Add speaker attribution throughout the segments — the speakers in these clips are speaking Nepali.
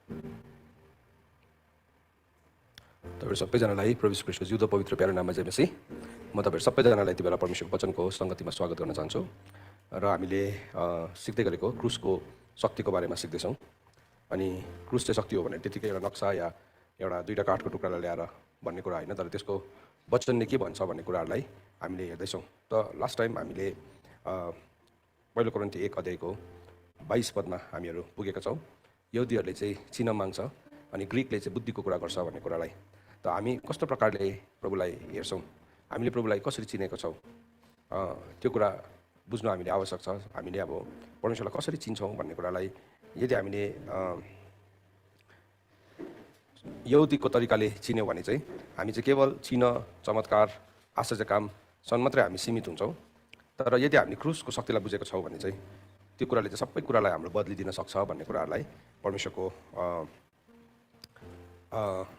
Speaker 1: तपाईँहरू सबैजनालाई प्रभु यीशु ख्रीष्टको जिउँदो पवित्र प्यारो नाममा जय मसीह। म तपाईँहरू सबैजनालाई यति बेला परमेश्वरको वचनको सङ्गतिमा स्वागत गर्न चाहन्छु। र हामीले सिक्दै गरेको क्रुसको शक्तिको बारेमा सिक्दैछौँ। अनि क्रुस चाहिँ शक्ति हो भने त्यतिकै एउटा नक्सा या एउटा दुईवटा काठको टुक्रालाई ल्याएर भन्ने कुरा होइन, तर त्यसको वचनले के भन्छ भन्ने कुराहरूलाई हामीले हेर्दैछौँ। त लास्ट टाइम हामीले पहिलो कोरिन्थी 1 अध्यायको 22 पदमा हामीहरू पुगेका छौँ। यहुदीहरूले चाहिँ चिन्ह माग्छ अनि ग्रिकले चाहिँ बुद्धिको कुरा गर्छ भन्ने कुरालाई। त हामी कस्तो प्रकारले प्रभुलाई हेर्छौँ, हामीले प्रभुलाई कसरी चिनेको छौँ, त्यो कुरा बुझ्नु हामीले आवश्यक छ। हामीले अब परमेश्वरलाई कसरी चिन्छौँ भन्ने कुरालाई यदि हामीले यहुदीको तरिकाले चिन्यौँ भने चाहिँ हामी चाहिँ केवल चिन्ह, चमत्कार, आश्चर्य कामसम्म मात्रै हामी सीमित हुन्छौँ। तर यदि हामीले क्रुसको शक्तिलाई बुझेको छौँ भने चाहिँ त्यो कुराले चाहिँ सबै कुरालाई हाम्रो बदलिदिन सक्छ भन्ने कुराहरूलाई परमेश्वरको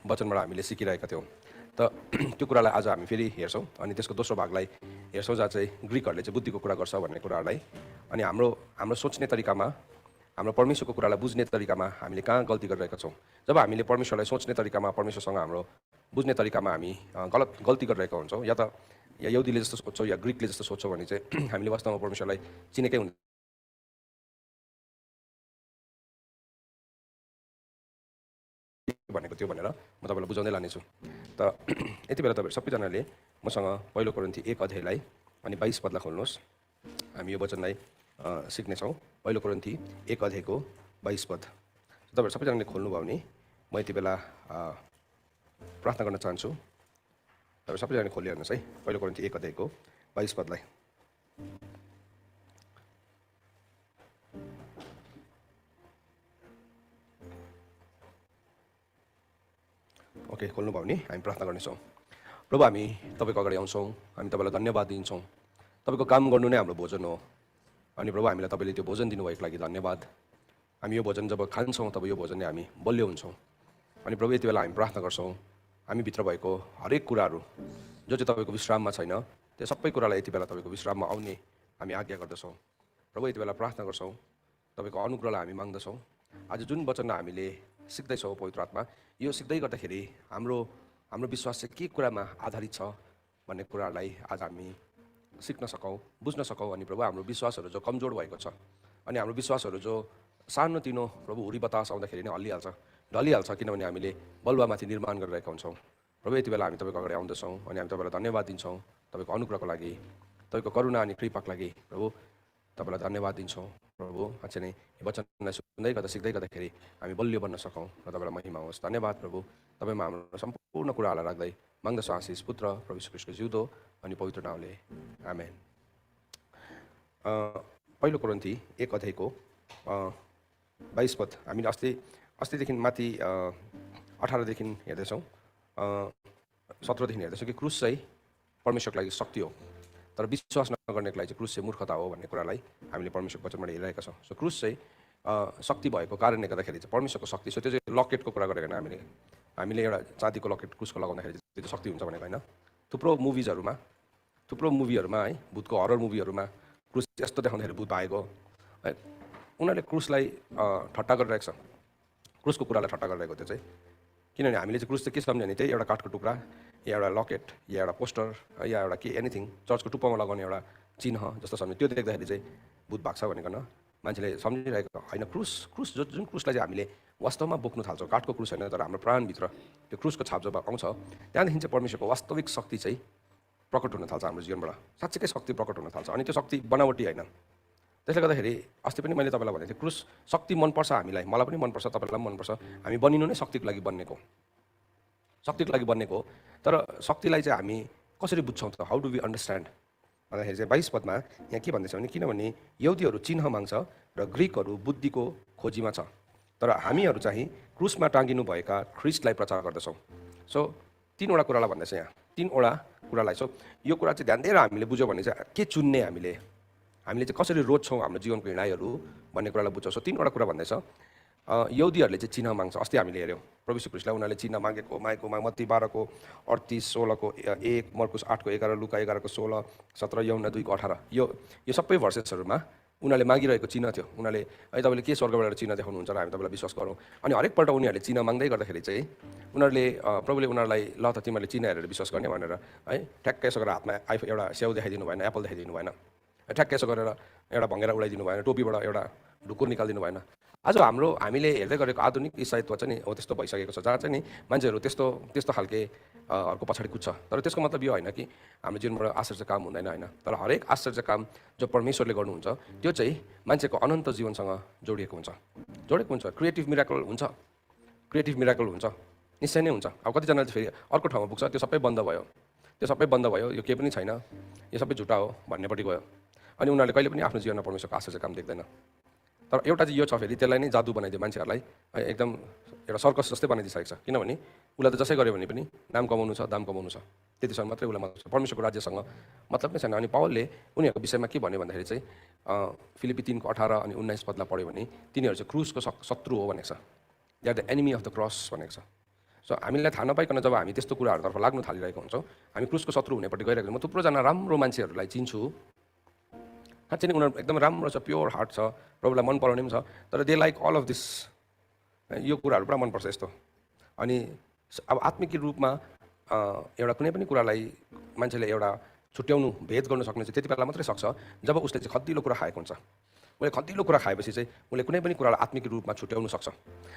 Speaker 1: वचनबाट हामीले सिकिरहेका थियौँ। त त्यो कुरालाई आज हामी फेरि हेर्छौँ अनि त्यसको दोस्रो भागलाई हेर्छौँ, जहाँ चाहिँ ग्रिकहरूले चाहिँ बुद्धिको कुरा गर्छ भन्ने कुराहरूलाई। अनि हाम्रो सोच्ने तरिकामा, हाम्रो परमेश्वरको कुरालाई बुझ्ने तरिकामा हामीले कहाँ गल्ती गरिरहेका छौँ। जब हामीले परमेश्वरलाई सोच्ने तरिकामा, परमेश्वरसँग हाम्रो बुझ्ने तरिकामा हामी गल्ती गरिरहेका हुन्छौँ, या त यहुदीले जस्तो सोच्छौँ या ग्रिकले जस्तो सोच्छौँ भने चाहिँ हामीले वास्तवमा परमेश्वरलाई चिनेकै हुन्छ भनेको त्यो भनेर म तपाईँलाई बुझाउँदै लानेछु। त यति बेला तपाईँहरू सबैजनाले मसँग पहिलो कोरिन्थी 1 अध्यायलाई अनि 22 पदलाई खोल्नुहोस्। हामी यो वचनलाई सिक्नेछौँ। पहिलो कोरिन्थी 1 अध्यायको 22 पद। तपाईँहरू सबैजनाले खोल्नुभयो भने म यति बेला प्रार्थना गर्न चाहन्छु। तपाईँहरू सबैजनाले खोलिहाल्नुहोस् है, पहिलो कोरिन्थी 1 अध्यायको 22 पदलाई। ओके, खोल्नुभयो भने हामी प्रार्थना गर्नेछौँ। प्रभु, हामी तपाईँको अगाडि आउँछौँ, हामी तपाईँलाई धन्यवाद दिन्छौँ। तपाईँको काम गर्नु नै हाम्रो भोजन हो। अनि प्रभु, हामीलाई तपाईँले त्यो भोजन दिनुभएको लागि धन्यवाद। हामी यो भोजन जब खान्छौँ तब यो भोजनले हामी बलियो हुन्छौँ। अनि प्रभु, यति बेला हामी प्रार्थना गर्छौँ, हामीभित्र भएको हरेक कुराहरू जो चाहिँ तपाईँको विश्राममा छैन, त्यो सबै कुरालाई यति बेला तपाईँको विश्राममा आउने हामी आज्ञा गर्दछौँ। प्रभु, यति बेला प्रार्थना गर्छौँ, तपाईँको अनुग्रहलाई हामी माग्दछौँ। आज जुन वचन हामीले सिक्दैछौँ पवित्र आत्मा, यो सिक्दै गर्दाखेरि हाम्रो विश्वास चाहिँ के कुरामा आधारित छ भन्ने कुराहरूलाई आज हामी सिक्न सकौँ, बुझ्न सकौँ। अनि प्रभु, हाम्रो विश्वासहरू जो कमजोर भएको छ अनि हाम्रो विश्वासहरू जो सानोतिनो प्रभु हुरी बतास आउँदाखेरि नै ढलिहाल्छ, किनभने हामीले बलुवामाथि निर्माण गरिरहेका हुन्छौँ। प्रभु, यति बेला हामी तपाईँको अगाडि आउँदछौँ अनि हामी तपाईँलाई धन्यवाद दिन्छौँ तपाईँको अनुग्रहको लागि, तपाईँको करुणा अनि कृपाको लागि। प्रभु, तपाईँलाई धन्यवाद दिन्छौँ। प्रभु, अझै नै वचनलाई सुन्दै गर्दा सिक्दै गर्दाखेरि हामी बलियो बन्न सकौँ र तपाईँलाई महिमा होस्। धन्यवाद प्रभु, तपाईँमा हाम्रो सम्पूर्ण कुराहरूलाई राख्दै माग्दछु आशिष पुत्र प्रभु यीशु ख्रीष्टको जिउँदो अनि पवित्र नामले, आमेन। पहिलो कोरिन्थी 1 अध्यायको 22 पद हामीले अस्तिदेखि माथि 18देखि हेर्दैछौँ, 17देखि हेर्दैछौँ कि क्रुस चाहिँ परमेश्वरको लागि शक्ति हो, तर विश्वास नगर्नेको लागि चाहिँ क्रुस चाहिँ मूर्खता हो भन्ने कुरालाई हामीले परमेश्वरको वचनबाट हेरिरहेका छौँ। सो क्रुस चाहिँ शक्ति भएको कारणले गर्दाखेरि चाहिँ परमेश्वरको शक्ति। सो त्यो चाहिँ लकेटको कुरा गरेको होइन, हामीले एउटा चाँदीको लकेट क्रुसको लगाउँदाखेरि त्यो चाहिँ शक्ति हुन्छ भनेको होइन। थुप्रो मुभीहरूमा है, भूतको हरर मुभीहरूमा क्रुस यस्तो देखाउँदाखेरि भूत भागेको है, उनीहरूले क्रुसलाई ठट्टा गरिरहेको छ, क्रुसको कुरालाई ठट्टा गरिरहेको त्यो चाहिँ। किनभने हामीले चाहिँ क्रुस चाहिँ के सम्झ्यो भने त्यही एउटा काठको टुक्रा या एउटा लकेट या एउटा पोस्टर या एउटा के एनिथिङ, चर्चको टुप्पोमा लगाउने एउटा चिन्ह जस्तो सम्झ्यो। त्यो देख्दाखेरि चाहिँ भूत भाग्छ भनेकन मान्छेले सम्झिरहेको होइन। क्रुस जुन क्रुसलाई चाहिँ हामीले वास्तवमा बोक्नु थाल्छौँ, काठको क्रुस होइन तर हाम्रो प्राणभित्र त्यो क्रुसको छाप जब आउँछ, त्यहाँदेखि चाहिँ परमेश्वरको वास्तविक शक्ति चाहिँ प्रकट हुन थाल्छ हाम्रो जीवनबाट। साँच्चैकै शक्ति प्रकट हुन थाल्छ। अनि त्यो शक्ति बनावटी होइन। त्यसले गर्दाखेरि अस्ति पनि मैले तपाईँलाई भनेको थिएँ, क्रुस शक्ति मनपर्छ हामीलाई, मलाई पनि मनपर्छ, तपाईँलाई पनि मनपर्छ। हामी बनिनु नै शक्तिको लागि बन्नेको हो। तर शक्तिलाई चाहिँ हामी कसरी बुझ्छौँ त? हाउ डु वी अन्डरस्ट्यान्ड भन्दाखेरि चाहिँ 22 पदमा यहाँ के भन्दैछ भने, किनभने यहुदीहरू चिन्ह माग्छ र ग्रिकहरू बुद्धिको खोजीमा छ, तर हामीहरू चाहिँ क्रुसमा टाँगिनु भएका ख्रिस्टलाई प्रचार गर्दछौँ। सो 3वटा कुरालाई भन्दैछ यहाँ, 3वटा कुरालाई। सो यो कुरा चाहिँ ध्यान दिएर हामीले बुझ्यौँ भने चाहिँ के चुन्ने हामीले चाहिँ कसरी रोज्छौँ हाम्रो जीवनको हिँडाइहरू भन्ने कुरालाई बुझ्छौँ। सो 3वटा कुरा भन्दैछ। यहुदीहरूले चाहिँ चिन्ह माग्छ। अस्ति हामीले हेऱ्यौँ प्रभु यीशु ख्रीष्टलाई उनीहरूले चिन्ह मागेको मत्ती 12:38, 16को 1, मर्कुस 8:11, लुका 11:16, 17, यूहन्ना 2:18, यो सबै भर्सेसहरूमा उनीहरूले मागिरहेको चिन्ह थियो। उनीहरूले है तपाईँले के स्वर्गबाट चिन्ह देखाउनुहुन्छ र हामी तपाईँलाई विश्वास गरौँ। अनि हरेकपल्ट उनीहरूले चिन्ह माग्दै गर्दाखेरि चाहिँ उनीहरूले प्रभुले उनीहरूलाई ल त तिमीहरूले चिन्ह हेरेर विश्वास गर्ने भनेर है ठ्याक्कै यसो गरेर हातमा एउटा स्याउ देखाइदिनु भएन, एप्पल देखाइदिनु भएन, ठ्याक्कै यसो गरेर एउटा भँगेरा उडाइदिनु भएन, टोपीबाट एउटा ढुकुर निकालिदिनु भएन। आज हामीले हेर्दै गरेको आधुनिक इसाईत्व चाहिँ नि हो त्यस्तो भइसकेको छ, जहाँ चाहिँ नि मान्छेहरू त्यस्तो खालके हरूको पछाडि कुद्छ। तर त्यसको मतलब यो होइन कि हाम्रो जीवनबाट आश्चर्य काम हुँदैन, होइन। तर हरेक आश्चर्य काम जो परमेश्वरले गर्नुहुन्छ त्यो चाहिँ मान्छेको अनन्त जीवनसँग जोडिएको हुन्छ। क्रिएटिभ मिराकल हुन्छ, निश्चय नै हुन्छ। अब कतिजनाले फेरि अर्को ठाउँमा पुग्छ, त्यो सबै बन्द भयो, यो केही पनि छैन, यो सबै झुटा हो भन्नेपट्टि गयो। अनि उनीहरूले कहिले पनि आफ्नो जीवनमा परमेश्वरको आश्चर्य काम देख्दैन। तर एउटा चाहिँ यो छ, फेरि त्यसलाई नै जादु बनाइदियो मान्छेहरूलाई, एकदम एउटा सर्कस जस्तै बनाइदिइसकेको छ। किनभने उसलाई त जसै गर्यो भने पनि नाम कमाउनु छ, दाम कमाउनु छ, त्यतिसम्म मात्रै उसलाई मतलब छ। परमेश्वरको राज्यसँग मतलब नै छैन। अनि पावलले उनीहरूको विषयमा के भन्यो भन्दाखेरि चाहिँ फिलिपी 3:18 अनि 19 पदलाई पढ्यो भने तिनीहरू चाहिँ क्रुसको शत्रु हो भनेको छ। They are the enemy of the cross भनेको छ। सो हामीलाई थाहा नपाइकन जब हामी त्यस्तो कुराहरूतर्फ लाग्नु थालिरहेको हुन्छौँ, हामी क्रुसको शत्रु हुनेपट्टि गइरहेको। म थुप्रोजना राम्रो मान्छेहरूलाई चिन्छु, साँच्चै नै उनीहरू एकदम राम्रो छ, प्योर हार्ट छ, प्रभुलाई मन पराउने पनि छ, तर they like all of this, यो कुराहरू पुरा मनपर्छ यस्तो। अनि अब आत्मिक रूपमा एउटा कुनै पनि कुरालाई मान्छेले एउटा छुट्याउनु, भेद गर्न सक्ने चाहिँ त्यति बेला मात्रै सक्छ जब उसले चाहिँ खद्दिलो कुरा खाएको हुन्छ। उसले खद्दिलो कुरा खाएपछि चाहिँ उसले कुनै पनि कुरालाई आत्मिक रूपमा छुट्याउनु सक्छ।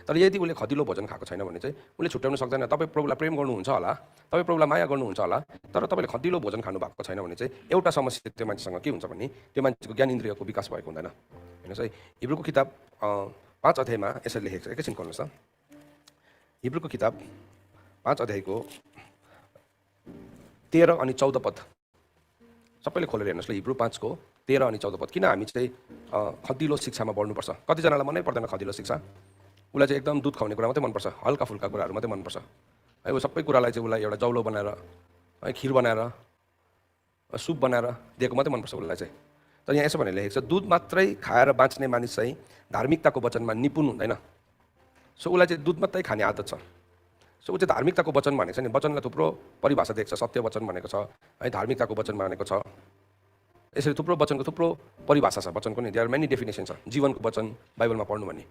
Speaker 1: तर यदि उसले खद्दिलो भोजन खाएको छैन भने चाहिँ उसले छुट्याउनु सक्दैन। तपाईँ प्रभुलाई प्रेम गर्नुहुन्छ होला, तपाईँ प्रभुलाई माया गर्नुहुन्छ होला, तर तपाईँले खद्दिलो भोजन खानु भएको छैन भने चाहिँ एउटा समस्या त्यो मान्छेसँग के हुन्छ भने त्यो मान्छेको ज्ञान इन्द्रियको विकास भएको हुँदैन। हेर्नुहोस् है, हिब्रूको किताब 5 अध्यायमा यसरी लेखेको छ, एकैछिन खोल्नुहोस् त। हिब्रूको किताब 5 अध्यायको 13 अनि 14 पद सबैले खोलेर हेर्नुहोस् ल। हिब्रू 5को 13 अनि 14 पद। किन हामी चाहिँ खद्दिलो शिक्षामा बढ्नुपर्छ? कतिजनालाई मनै पर्दैन खद्दिलो शिक्षा, उसलाई चाहिँ एकदम दुध खुवाउने कुरा मात्रै मनपर्छ, हल्का फुल्का कुराहरू मात्रै मनपर्छ है। ऊ सबै कुरालाई चाहिँ उसलाई एउटा जौलो बनाएर है, खिर बनाएर, सुप बनाएर दिएको मात्रै मनपर्छ उसलाई चाहिँ। तर यहाँ यसो भनेर लेखेको छ, दुध मात्रै खाएर बाँच्ने मानिस चाहिँ धार्मिकताको वचनमा निपुण हुँदैन। सो उसलाई चाहिँ दुध मात्रै खाने आदत छ। सो ऊ चाहिँ धार्मिकताको वचन भनेको छ नि, वचनलाई थुप्रो परिभाषा दिएको छ। सत्य वचन भनेको छ है, धार्मिकताको वचन भनेको छ, यसरी थुप्रो वचनको थुप्रो परिभाषा छ। वचनको नि देयर आर मेनी डेफिनेसन छ। जीवनको वचन बाइबलमा पढ्नु भने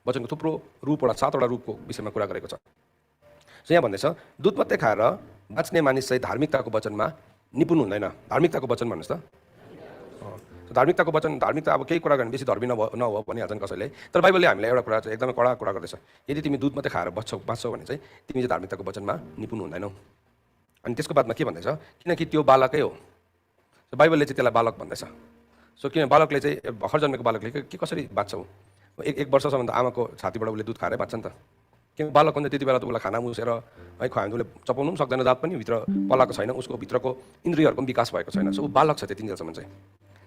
Speaker 1: वचनको थुप्रो रूपवटा 7वटा रूपको विषयमा कुरा गरेको छ। सो यहाँ भन्दैछ दुध मात्रै खाएर बाँच्ने मानिस चाहिँ धार्मिकताको वचनमा निपुण हुँदैन। धार्मिकताको वचन भन्नुहोस् त। धार्मिकताको वचन, धार्मिकता अब केही कुरा गर्ने बेसी धर्मी नहो भनिहाल्छन् कसैले। तर बाइबलले हामीलाई एउटा कुरा चाहिँ एकदमै कडा कुरा गर्दैछ, यदि तिमी दुध मात्रै खाएर बाँच्छौ भने चाहिँ तिमी चाहिँ धार्मिकताको वचनमा निपुण हुँदैनौ। अनि त्यसको बादमा के भन्दैछ, किनकि त्यो बालकै हो। बाइबलले चाहिँ त्यसलाई बालक भन्दैछ। सो किन बालकले चाहिँ भर्खर जन्मेको बालकले के कसरी बाँच्छौ? एक वर्षसम्म त आमाको छातीबाट उसले दुध खाएरै बाँच्छन् त। किन बालक हुन्छ त्यति बेला त उसलाई खाना मुसेर है खुवायो भने उसले चपाउनु पनि सक्दैन, दाँत पनि भित्र पलाएको छैन, उसको भित्रको इन्द्रियहरूको पनि विकास भएको छैन। सो ऊ बालक छ त्यतिन्जेलसम्म चाहिँ।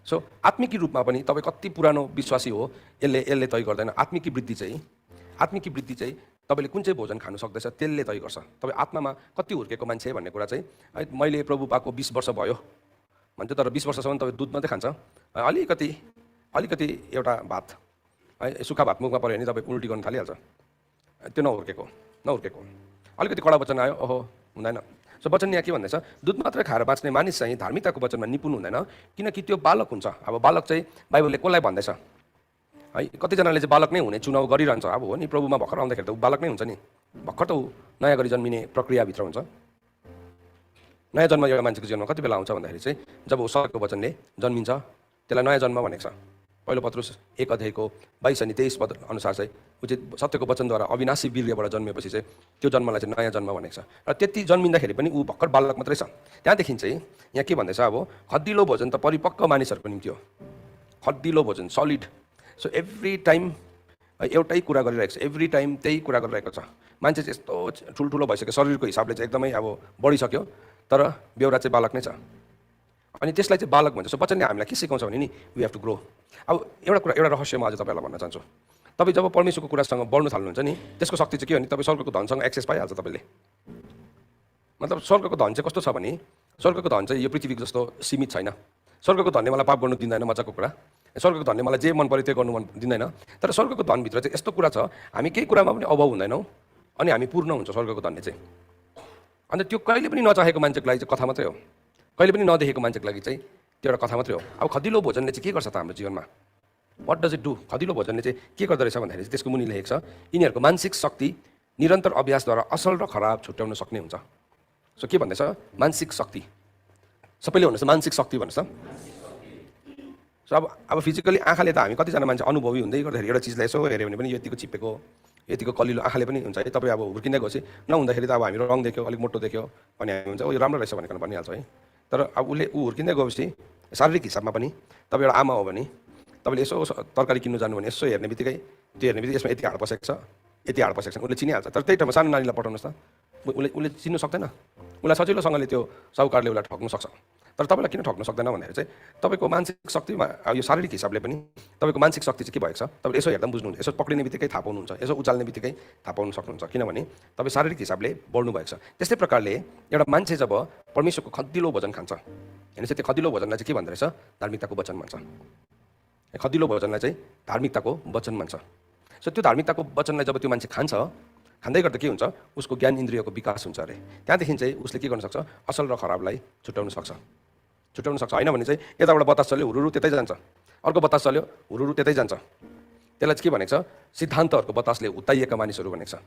Speaker 1: सो आत्मिकी रूपमा पनि तपाईँ कति पुरानो विश्वासी हो यसले तय गर्दैन। आत्मिकी वृद्धि चाहिँ तपाईँले कुन चाहिँ भोजन खानु सक्दैछ त्यसले तय गर्छ। तपाईँ आत्मामा कति हुर्केको मान्छे भन्ने कुरा चाहिँ है, मैले प्रभु पाएको 20 वर्ष भयो भन्छ, तर 20 वर्षसम्म तपाईँ दुध मात्रै खान्छ, अलिकति एउटा भात है, सुक्खा भात मुखमा पऱ्यो भने तपाईँ उल्टी गर्न थालिहाल्छ। त्यो नहुर्केको अलिकति कडा वचन आयो, ओहो हुँदैन। सो वचन यहाँ के भन्दैछ, दुध मात्रै खाएर बाँच्ने मानिस चाहिँ धार्मिकताको वचनमा निपुण हुँदैन, किनकि त्यो बालक हुन्छ। अब बालक चाहिँ बाइबलले कसलाई भन्दैछ है, कतिजनाले चाहिँ बालक नै हुने चुनाव गरिरहन्छ। अब हो नि, प्रभुमा भर्खर आउँदाखेरि त ऊ बालक नै हुन्छ नि, भर्खर त ऊ नयाँ गरी जन्मिने प्रक्रियाभित्र हुन्छ। नयाँ जन्म एउटा मान्छेको जीवनमा कति बेला आउँछ भन्दाखेरि चाहिँ जब ऊ सत्यको वचनले जन्मिन्छ, त्यसलाई नयाँ जन्म भनेको छ। पहिलो पत्रुस 1 अध्यायको 22 अनि 23 पद अनुसार चाहिँ ऊ चाहिँ सत्यको वचनद्वारा अविनाशी वीर्यबाट जन्मेपछि चाहिँ त्यो जन्मलाई चाहिँ नयाँ जन्म भनेको छ। र त्यति जन्मिँदाखेरि पनि ऊ भर्खर बालक मात्रै छ। त्यहाँदेखि चाहिँ यहाँ के भन्दैछ, अब खद्दिलो भोजन त परिपक्व मानिसहरूको निम्ति हो। खद्दिलो भोजन, सलिड। सो एभ्री टाइम एउटै कुरा गरिरहेको छ, एभ्री टाइम त्यही कुरा गरिरहेको छ। मान्छे चाहिँ यस्तो ठुल्ठुलो भइसक्यो, शरीरको हिसाबले चाहिँ एकदमै अब बढिसक्यो, तर बेहोरा चाहिँ बालक नै छ। अनि त्यसलाई चाहिँ बालक भन्छ। सो वचनले हामीलाई के सिकाउँछ भने नि वी हेभ टु ग्रो। अब एउटा रहस्य म आज तपाईँलाई भन्न चाहन्छु। तपाईँ जब परमेश्वरको कुरासँग बढ्नु थाल्नुहुन्छ नि, त्यसको शक्ति चाहिँ के हो भने तपाईँ स्वर्गको धनसँग एक्सेस पाइहाल्छ तपाईँले। मतलब स्वर्गको धन चाहिँ कस्तो छ भने, स्वर्गको धन चाहिँ यो पृथ्वीको जस्तो सीमित छैन। स्वर्गको धनले मलाई पाप गर्नु दिँदैन, मजाको कुरा। स्वर्गको धनले मलाई जे मन पऱ्यो त्यो गर्नु दिँदैन। तर स्वर्गको धनभित्र चाहिँ यस्तो कुरा छ, हामी केही कुरामा पनि अभाव हुँदैनौँ अनि हामी पूर्ण हुन्छ स्वर्गको धनले चाहिँ। अन्त त्यो कहिले पनि नचाहेको मान्छेको लागि चाहिँ कथा मात्रै हो, कहिले पनि नदेखेको मान्छेको लागि चाहिँ त्यो एउटा कथा मात्रै हो। अब खदिलो भोजनले चाहिँ के गर्छ त हाम्रो जीवनमा? What does it do? खदिलो भोजनले चाहिँ के गर्दो रहेछ भन्दाखेरि चाहिँ त्यसको मुनि लेखेको छ यिनीहरूको मानसिक शक्ति निरन्तर अभ्यासद्वारा असल र खराब छुट्याउन सक्ने हुन्छ। सो के भन्दैछ? मानसिक शक्ति। सबैले भन्नुहोस् मानसिक शक्ति भन्नुहोस् त। सो अब फिजिकली आँखाले त हामी कतिजना मान्छे अनुभवी हुँदै गर्दाखेरि एउटा चिजलाई यसो हेऱ्यो भने पनि यतिको चिप्पेको यतिको कलिलो आँखाले पनि हुन्छ है। तपाईँ अब हुर्किँदै गएपछि नहुँदाखेरि त अब हामी रङ देख्यो, अलिक मोटो देख्यो अनि हामी हुन्छ ओ यो राम्रो रहेछ भनेर भनिहाल्छ है। तर अब उसले हुर्किँदै गएपछि शारीरिक हिसाबमा पनि तपाईँ एउटा आमा हो भने तपाईँले यसो तरकारी किन्नु जानु भने यसो हेर्ने बित्तिकै यसमा यति हाड पसेको छ, यति हाड पसेको छ, उसले चिनिहाल्छ। तर त्यही ठाउँमा सानो नानीलाई पठाउनुहोस् त, उसले चिन्नु सक्दैन। उसलाई सजिलोसँगले त्यो साहुकारले उसलाई ठग्नु सक्छ। तर तपाईँलाई किन ठग्न सक्दैन भन्दाखेरि चाहिँ तपाईँको मानसिक शक्तिमा यो शारीरिक हिसाबले पनि तपाईँको मानसिक शक्ति चाहिँ के भएको छ तपाईँले यसो हेर्दा पनि बुझ्नुहुन्छ, यसो पक्रिने बित्तिकै थाहा पाउनुहुन्छ, यसो उचाल्ने बित्तिकै थाहा पाउनु सक्नुहुन्छ, किनभने तपाईँ शारीरिक हिसाबले बढ्नु भएको छ। त्यस्तै प्रकारले एउटा मान्छे जब परमेश्वरको खदिलो भोजन खान्छ भने चाहिँ त्यो खदिलो भोजनलाई चाहिँ के भन्दो रहेछ? धार्मिकताको वचन भन्छ। खदिलो भोजनलाई चाहिँ धार्मिकताको वचन भन्छ। सो त्यो धार्मिकताको वचनलाई जब त्यो मान्छे खान्छ, खाँदै गर्दा के हुन्छ? उसको ज्ञान इन्द्रियको विकास हुन्छ अरे। त्यहाँदेखि चाहिँ उसले के गर्न सक्छ? असल र खराबलाई छुट्याउन सक्छ। होइन भने चाहिँ यताबाट बतास चल्यो हुरुरु त्यतै जान्छ, अर्को बतास चल्यो हुरुरु त्यतै जान्छ। त्यसलाई चाहिँ के भनेको छ? सिद्धान्तहरूको बतासले उताइएका मानिसहरू भनेको छ।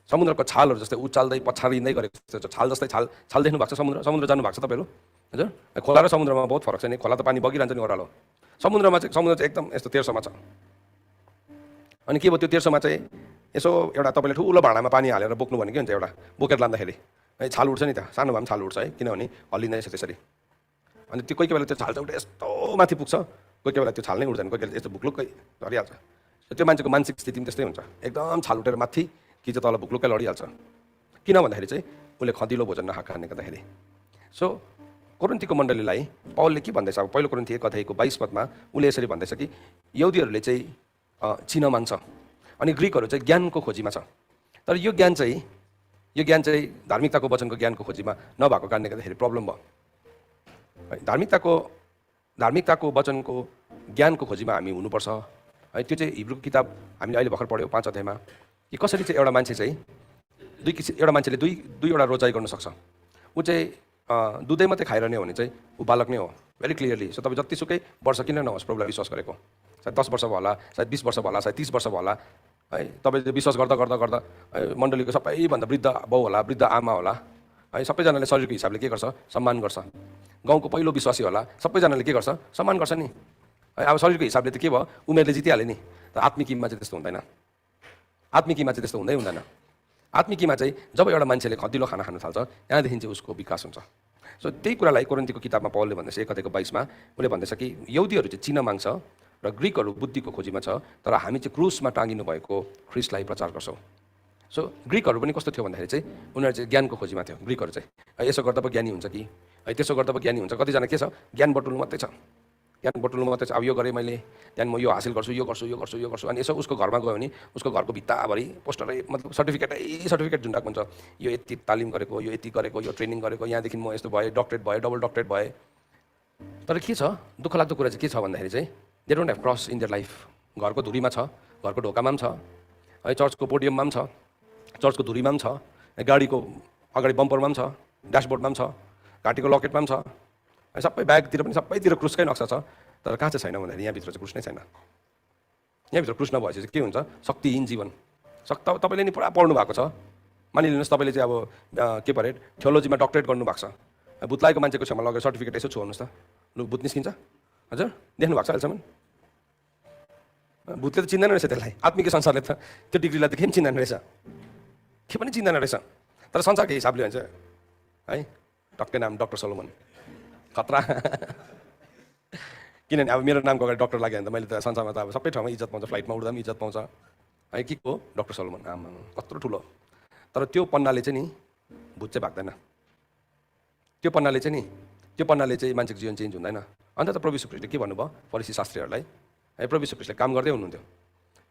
Speaker 1: समुद्रको छालहरू जस्तै उचाल्दै पछारिँदै गरेको छ। छाल जस्तै छाल देख्नु भएको छ? समुद्र जानु भएको छ तपाईँहरू? हजुर, खोला र समुद्रमा बहुत फरक छ नि। खोला त पानी बगिरहन्छ नि ओह्रालो, समुद्र चाहिँ एकदम यस्तो तेर्सोमा छ। अनि के भयो त्यो तेर्सोमा चाहिँ यसो एउटा तपाईँले ठुलो भाँडामा पानी हालेर बोक्नु भने के हुन्छ? एउटा बोकेर लाँदाखेरि छाल उठ्छ नि, त सानो भए पनि छाल उठ्छ है, किनभने हल्लिँदैछ त्यसरी। अनि त्यो कोही बेला त्यो छाल चाहिँ उठे यस्तो माथि पुग्छ, कोही बेला त्यो छाल नै उठ्दैन, कोही बेला यस्तो भुक्लुक्कै झरिहाल्छ। त्यो मान्छेको मानसिक स्थिति पनि त्यस्तै हुन्छ, एकदम छाल उठेर माथि कि चाहिँ तल भुक्लुक्कै लडिहाल्छ। किन भन्दाखेरि चाहिँ उसले खदिलो भोजन नखाएको कारणले गर्दाखेरि। सो कोरिन्थीको मण्डलीलाई पौलले के भन्दैछ? अब पहिलो कोरिन्थी 1:22 उसले यसरी भन्दैछ कि यहुदीहरूले चाहिँ चिन माग्छ अनि ग्रिकहरू चाहिँ ज्ञानको खोजीमा छ। तर यो ज्ञान चाहिँ धार्मिकताको वचनको ज्ञानको खोजीमा नभएको कारणले गर्दाखेरि प्रब्लम भयो। धार्मिकताको वचनको ज्ञानको खोजीमा हामी हुनुपर्छ है। त्यो चाहिँ हिब्रू किताब हामीले अहिले भर्खर पढ्यौँ 5 अध्यायमा कि कसरी चाहिँ एउटा मान्छेले दुईवटा रोजाइ गर्न सक्छ। ऊ चाहिँ दुधै मात्रै खाइरहने हो भने चाहिँ ऊ बालक नै हो, भेरी क्लियरली। सो तपाईँ जतिसुकै वर्ष किन नहोस् प्रभुलाई विश्वास गरेको, सायद 10 वर्ष भयो होला, सायद 20 वर्ष भयो होला, सायद 30 वर्ष भयो होला है। तपाईँले विश्वास गर्दा मण्डलीको सबैभन्दा वृद्ध बाउ होला, वृद्ध आमा होला है, सबैजनाले शरीरको हिसाबले के गर्छ? सम्मान गर्छ। गाउँको पहिलो विश्वासी होला, सबैजनाले के गर्छ? सम्मान गर्छ नि है। अब शरीरको हिसाबले त के भयो? उमेरले जितिहाल्यो नि। तर आत्मिकीमा चाहिँ त्यस्तो हुँदैन। आत्मिकीमा चाहिँ जब एउटा मान्छेले खदिलो खाना खान थाल्छ त्यहाँदेखि चाहिँ उसको विकास हुन्छ। सो त्यही कुरालाई कोरिन्थीको किताबमा पौलले भन्दैछ 1:22 उसले भन्दैछ कि यहुदीहरू चाहिँ चिन्न माग्छ र ग्रिकहरू बुद्धिको खोजीमा छ, तर हामी चाहिँ क्रुसमा टाँगिनु भएको ख्रिस्टलाई प्रचार गर्छौँ। सो ग्रिकहरू पनि कस्तो थियो भन्दाखेरि चाहिँ उनीहरू चाहिँ ज्ञानको खोजीमा थियो। ग्रिकहरू चाहिँ यसो गर्दा पो ज्ञानी हुन्छ कि है, त्यसो गर्दा पो ज्ञानी हुन्छ। कतिजना के छ? ज्ञान बटुल्नु मात्रै छ। अब यो गरेँ मैले, त्यहाँदेखि म यो हासिल गर्छु, यो गर्छु अनि यसो उसको घरमा गयो भने उसको घरको भित्ताभरि पोस्टरै मतलब सर्टिफिकेट झुन्डाएको हुन्छ। यो यति तालिम गरेको, यो यति गरेको, यो ट्रेनिङ गरेको, यहाँदेखि म यस्तो भएँ, डक्टरेट भएँ, डबल डक्टरेट भएँ। तर के छ? दुःख लाग्दो कुरा चाहिँ के छ भन्दाखेरि चाहिँ they don't have cross in their life. घरको धुरीमा छ, घरको ढोकामा पनि छ है, चर्चको पोडियममा पनि छ, चर्चको धुरीमा पनि छ, गाडीको अगाडि बम्परमा पनि छ, ड्यासबोर्डमा पनि छ, घाँटीको लकेटमा पनि छ, सबै ब्यागतिर पनि सबैतिर क्रुसकै नक्सा छ। तर कहाँ चाहिँ छैन भन्दाखेरि यहाँभित्र चाहिँ क्रुस नै छैन। यहाँभित्र क्रुस नभएपछि चाहिँ के हुन्छ? शक्तिहीन जीवन। तपाईँले नि पुरा पढ्नु भएको छ, मानिलिनुहोस् तपाईँले चाहिँ अब के परे थियोलोजीमा डक्टरेट गर्नुभएको छ, भूतलाएको मान्छेको छेउमा लगेर सर्टिफिकेट यसो छोड्नुहोस् त, लु भूत निस्किन्छ? हजुर देख्नु भएको छ अहिलेसम्म? भूतले त चिन्दैन रहेछ त्यसलाई, आत्मिक संसारले त त्यो डिग्रीलाई त के पनि चिन्दैन रहेछ, के पनि चिन्दैन रहेछ। तर संसारको हिसाबले भन्छ है, टक्कै नाम डाक्टर सोलोमन, खतरा। किनभने अब मेरो नामको अगाडि डक्टर लाग्यो भने त मैले त संसारमा त अब सबै ठाउँमा इज्जत पाउँछ, फ्लाइटमा उड्दा पनि इज्जत पाउँछ है। के को? डाक्टर सोलोमन, आमा कत्रो ठुलो। तर त्यो पन्नाले चाहिँ नि भूत चाहिँ भाग्दैन। त्यो पन्नाले चाहिँ मान्छेको जीवन चेन्ज हुँदैन। अन्त त प्रभु यीशु ख्रीष्टले के भन्नुभयो फरिसी शास्त्रीहरूलाई है? प्रभु यीशु ख्रीष्टले काम गर्दै हुनुहुन्थ्यो,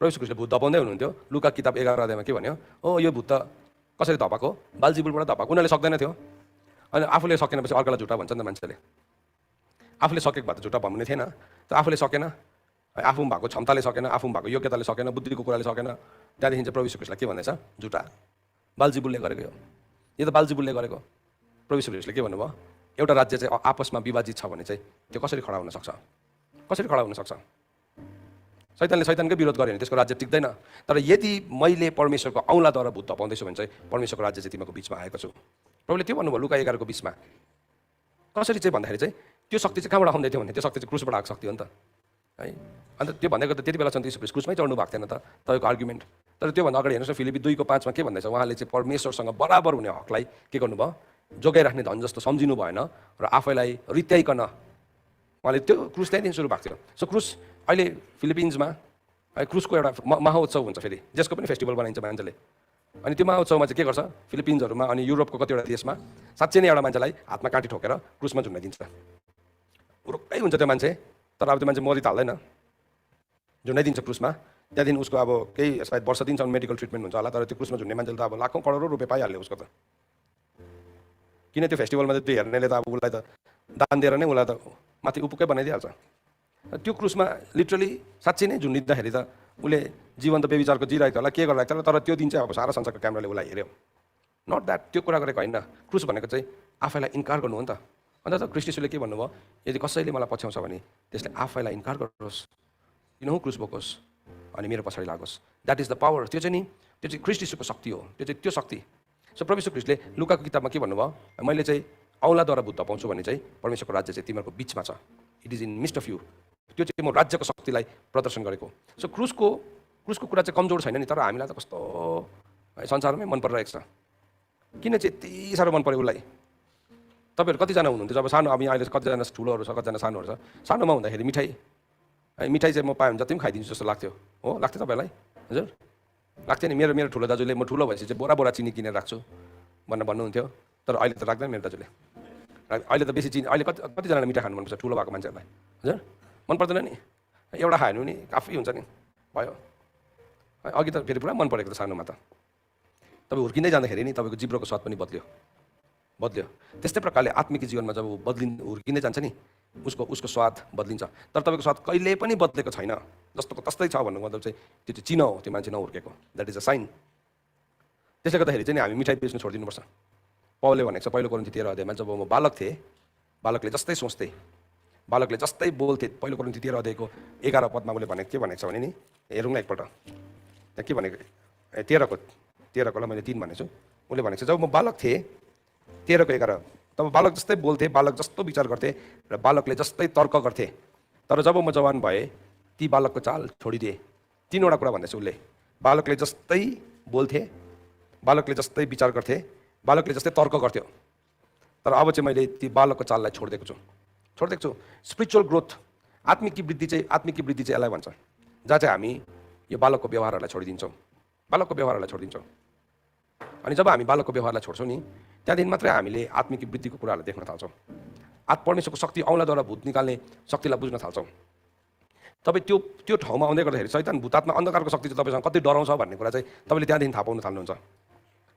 Speaker 1: प्रभु यीशु ख्रीष्टले भूत धपाउँदै हुनुहुन्थ्यो। लुका किताब 11 अध्यायमा के भन्यो? ओ यो भूत त कसरी धपाएको? बालजिबुलबाट धपाएको। उनीहरूले सक्दैन थियो अनि आफूले सकेनपछि अर्कालाई झुटा भन्छ नि त मान्छेले। आफूले सकेको भए त झुटा भन्ने थिएन, त आफूले सकेन, आफूमा भएको क्षमताले सकेन, आफूमा भएको योग्यताले सकेन, बुद्धिको कुराले सकेन, त्यहाँदेखि चाहिँ प्रभु यीशु ख्रीष्टलाई के भन्दैछ? झुटा, बालजिबुलले गरेको यो त बालजिबुलले गरेको। प्रभु यीशु ख्रीष्टले के भन्नुभयो? एउटा राज्य चाहिँ आपसमा विभाजित छ भने चाहिँ त्यो कसरी खडा हुन सक्छ? शैतानले शैतानकै विरोध गर्यो भने त्यसको राज्य टिक्दैन। तर यदि मैले परमेश्वरको औँलाद्वारा भूत धपाउँदैछु भने चाहिँ परमेश्वरको राज्य चाहिँ तिमीको बिचमा आएको छु। प्रभुले त्यो भन्नुभयो लुका 11 को 20 मा। कसरी चाहिँ भन्दाखेरि चाहिँ त्यो शक्ति चाहिँ कहाँबाट आउँदै थियो भने त्यो शक्ति चाहिँ क्रुसबाट आएको शक्ति हो नि त है। अन्त त्यो भनेको त त्यति बेलासम्म यीशु ख्रीष्ट क्रुसमै चढ्नु भएको थिएन त तपाईँको आर्गुमेन्ट। तर त्योभन्दा अगाडि हेर्नुहोस् न फिलिपी 2 को 5 मा के भन्दैछ, उहाँले चाहिँ परमेश्वरसँग बराबर हुने हकलाई के गर्नुभयो, जोगाइराख्ने धन जस्तो सम्झिनु भएन र आफैलाई रित्याइकन उहाँले त्यो क्रुस त्यहाँदेखि सुरु भएको थियो। सो क्रुस अहिले फिलिपिन्समा क्रुसको एउटा महाउत्सव हुन्छ, फेरि जसको पनि फेस्टिभल बनाइन्छ मान्छेले। अनि त्यो महाउत्सवमा चाहिँ के गर्छ, फिलिपिन्सहरूमा अनि युरोपको कतिवटा देशमा साँच्चै नै एउटा मान्छेलाई हातमा काँटी ठोकेर क्रुसमा झुन्डाइदिन्छ। उरुक्कै हुन्छ त्यो मान्छे, तर अब त्यो मान्छे मरि त हाल्दैन, झुन्डाइदिन्छ क्रुसमा। त्यहाँदेखि उसको अब केही सायद वर्ष दिनसम्म मेडिकल ट्रिटमेन्ट हुन्छ होला, तर त्यो क्रुसमा झुन्ने मान्छेले त अब लाखौँ करोडौँ रुपियाँ पाइहाल्यो उसको त। किन त्यो फेस्टिभलमा त त्यो हेर्नेले त अब उसलाई त दान दिएर नै उसलाई त माथि उपुक्कै बनाइदिइहाल्छ। त्यो क्रुसमा लिटरली साँच्चै नै झुन्डिँदाखेरि त उसले जीवन त बेविचारको जिरहेको होला, के गरिरहेको होला, तर त्यो दिन चाहिँ अब सारा संसारको क्यामेराले उसलाई हेऱ्यो। नट द्याट, त्यो कुरा गरेको होइन। क्रुस भनेको चाहिँ आफैलाई इन्कार गर्नु हो नि त। अन्त त ख्रीष्ट येशूले के भन्नुभयो, यदि कसैले मलाई पछ्याउँछ भने त्यसले आफैलाई इन्कार गरोस्, किन क्रुस बोकोस् अनि मेरो पछाडि लागोस्। That is the power. त्यो चाहिँ नि त्यो चाहिँ ख्रीष्ट येशूको शक्ति हो, त्यो चाहिँ त्यो शक्ति। सो परमेश्वर ख्रीष्टले लुकाको किताबमा के भन्नुभयो, मैले चाहिँ औँलाद्वारा भूत धपाउँछु भने चाहिँ परमेश्वरको राज्य चाहिँ तिमीहरूको बिचमा छ, it is in mist of you. त्यो चाहिँ म राज्यको शक्तिलाई प्रदर्शन गरेको। सो क्रुसको कुरा चाहिँ कमजोर छैन नि, तर हामीलाई त कस्तो संसारमै मन परिरहेको छ। किन चाहिँ यति साह्रो मन पऱ्यो उसलाई। तपाईँहरू कतिजना हुनुहुन्थ्यो जब सानो, अब यहाँ अहिले कतिजना ठुलोहरू छ, कतिजना सानोहरू छ। सानोमा हुँदाखेरि मिठाई चाहिँ म पाएँ भने जति पनि खाइदिन्छु जस्तो लाग्थ्यो। हो, लाग्थ्यो तपाईँलाई? हजुर लाग्थ्यो नि। मेरो ठुलो दाजुले म ठुलो भएपछि चाहिँ बोरा चिनी किनेर राख्छु भन्नुहुन्थ्यो, तर अहिले त राख्दैन मेरो दाजुले। अहिले त बेसी चिनी, अहिले कतिजनालाई मिठाई खानु मनपर्छ ठुलो भएको मान्छेहरूलाई? हजुर मन पर्दैन नि, एउटा खायो भने काफी हुन्छ नि, भयो। अघि त फेरि पुरा मन परेको त सानोमा त। तपाईँ हुर्किँदै जाँदाखेरि नि तपाईँको जिब्रोको स्वाद पनि बद्ल्यो। त्यस्तै प्रकारले आत्मिक जीवनमा जब हुर्किँदै जान्छ नि उसको स्वाद बदलिन्छ। तर तपाईँको स्वाद कहिले पनि बदलेको छैन, जस्तोको तस्तै छ भन्नु मतलब चाहिँ त्यो चाहिँ चिनो हो, त्यो मान्छे नहुर्केको। That is a sign. त्यसले गर्दाखेरि चाहिँ हामी मिठाई बेच्नु छोडिदिनुपर्छ। पौलले भनेको छ पहिलो कोरिन्थी 13 अध्यायमा, जब म बालक थिएँ, बालकले जस्तै सोच्थेँ, बालकले जस्तै बोल्थे। पहिलो कोरिन्थी 13 अध्यायको 11 पदमा उसले भनेको के भनेको छ भने नि, हेरौँ न एकपल्ट त्यहाँ के भनेको। 13 को मैले 3 भनेको छु। उसले भनेको छ जब म बालक थिएँ, 13 को 11, तब बालक जस्तै बोल्थे, बालक जस्तो विचार गर्थे र बालकले जस्तै तर्क गर्थे। तर जब म जवान भएँ ती बालकको चाल छोडिदिए। 3वटा कुरा भन्दैछ उसले। बालकले जस्तै बोल्थे, बालकले जस्तै विचार गर्थे, बालकले जस्तै तर्क गर्थ्यो। तर अब चाहिँ मैले ती बालकको चाललाई छोडिदिएको छु। स्पिरिचुअल ग्रोथ, आत्मिक वृद्धि चाहिँ यसलाई भन्छ, जहाँ चाहिँ हामी यो बालकको व्यवहारहरूलाई छोडिदिन्छौँ। अनि जब हामी बालकको व्यवहारलाई छोड्छौँ नि, त्यहाँदेखि मात्रै हामीले आत्मिक वृद्धिको कुराहरूलाई देख्न थाल्छौँ। परमेश्वरको शक्ति, औँलाद्वारा भूत निकाल्ने शक्तिलाई बुझ्न थाल्छौँ। तपाईँ त्यो ठाउँमा आउँदै गर्दाखेरि शैतान, भूतात्मा, अन्धकारको शक्ति चाहिँ तपाईँसँग कति डराउँछ भन्ने कुरा चाहिँ तपाईँले त्यहाँदेखि थाहा पाउन थाल्नुहुन्छ।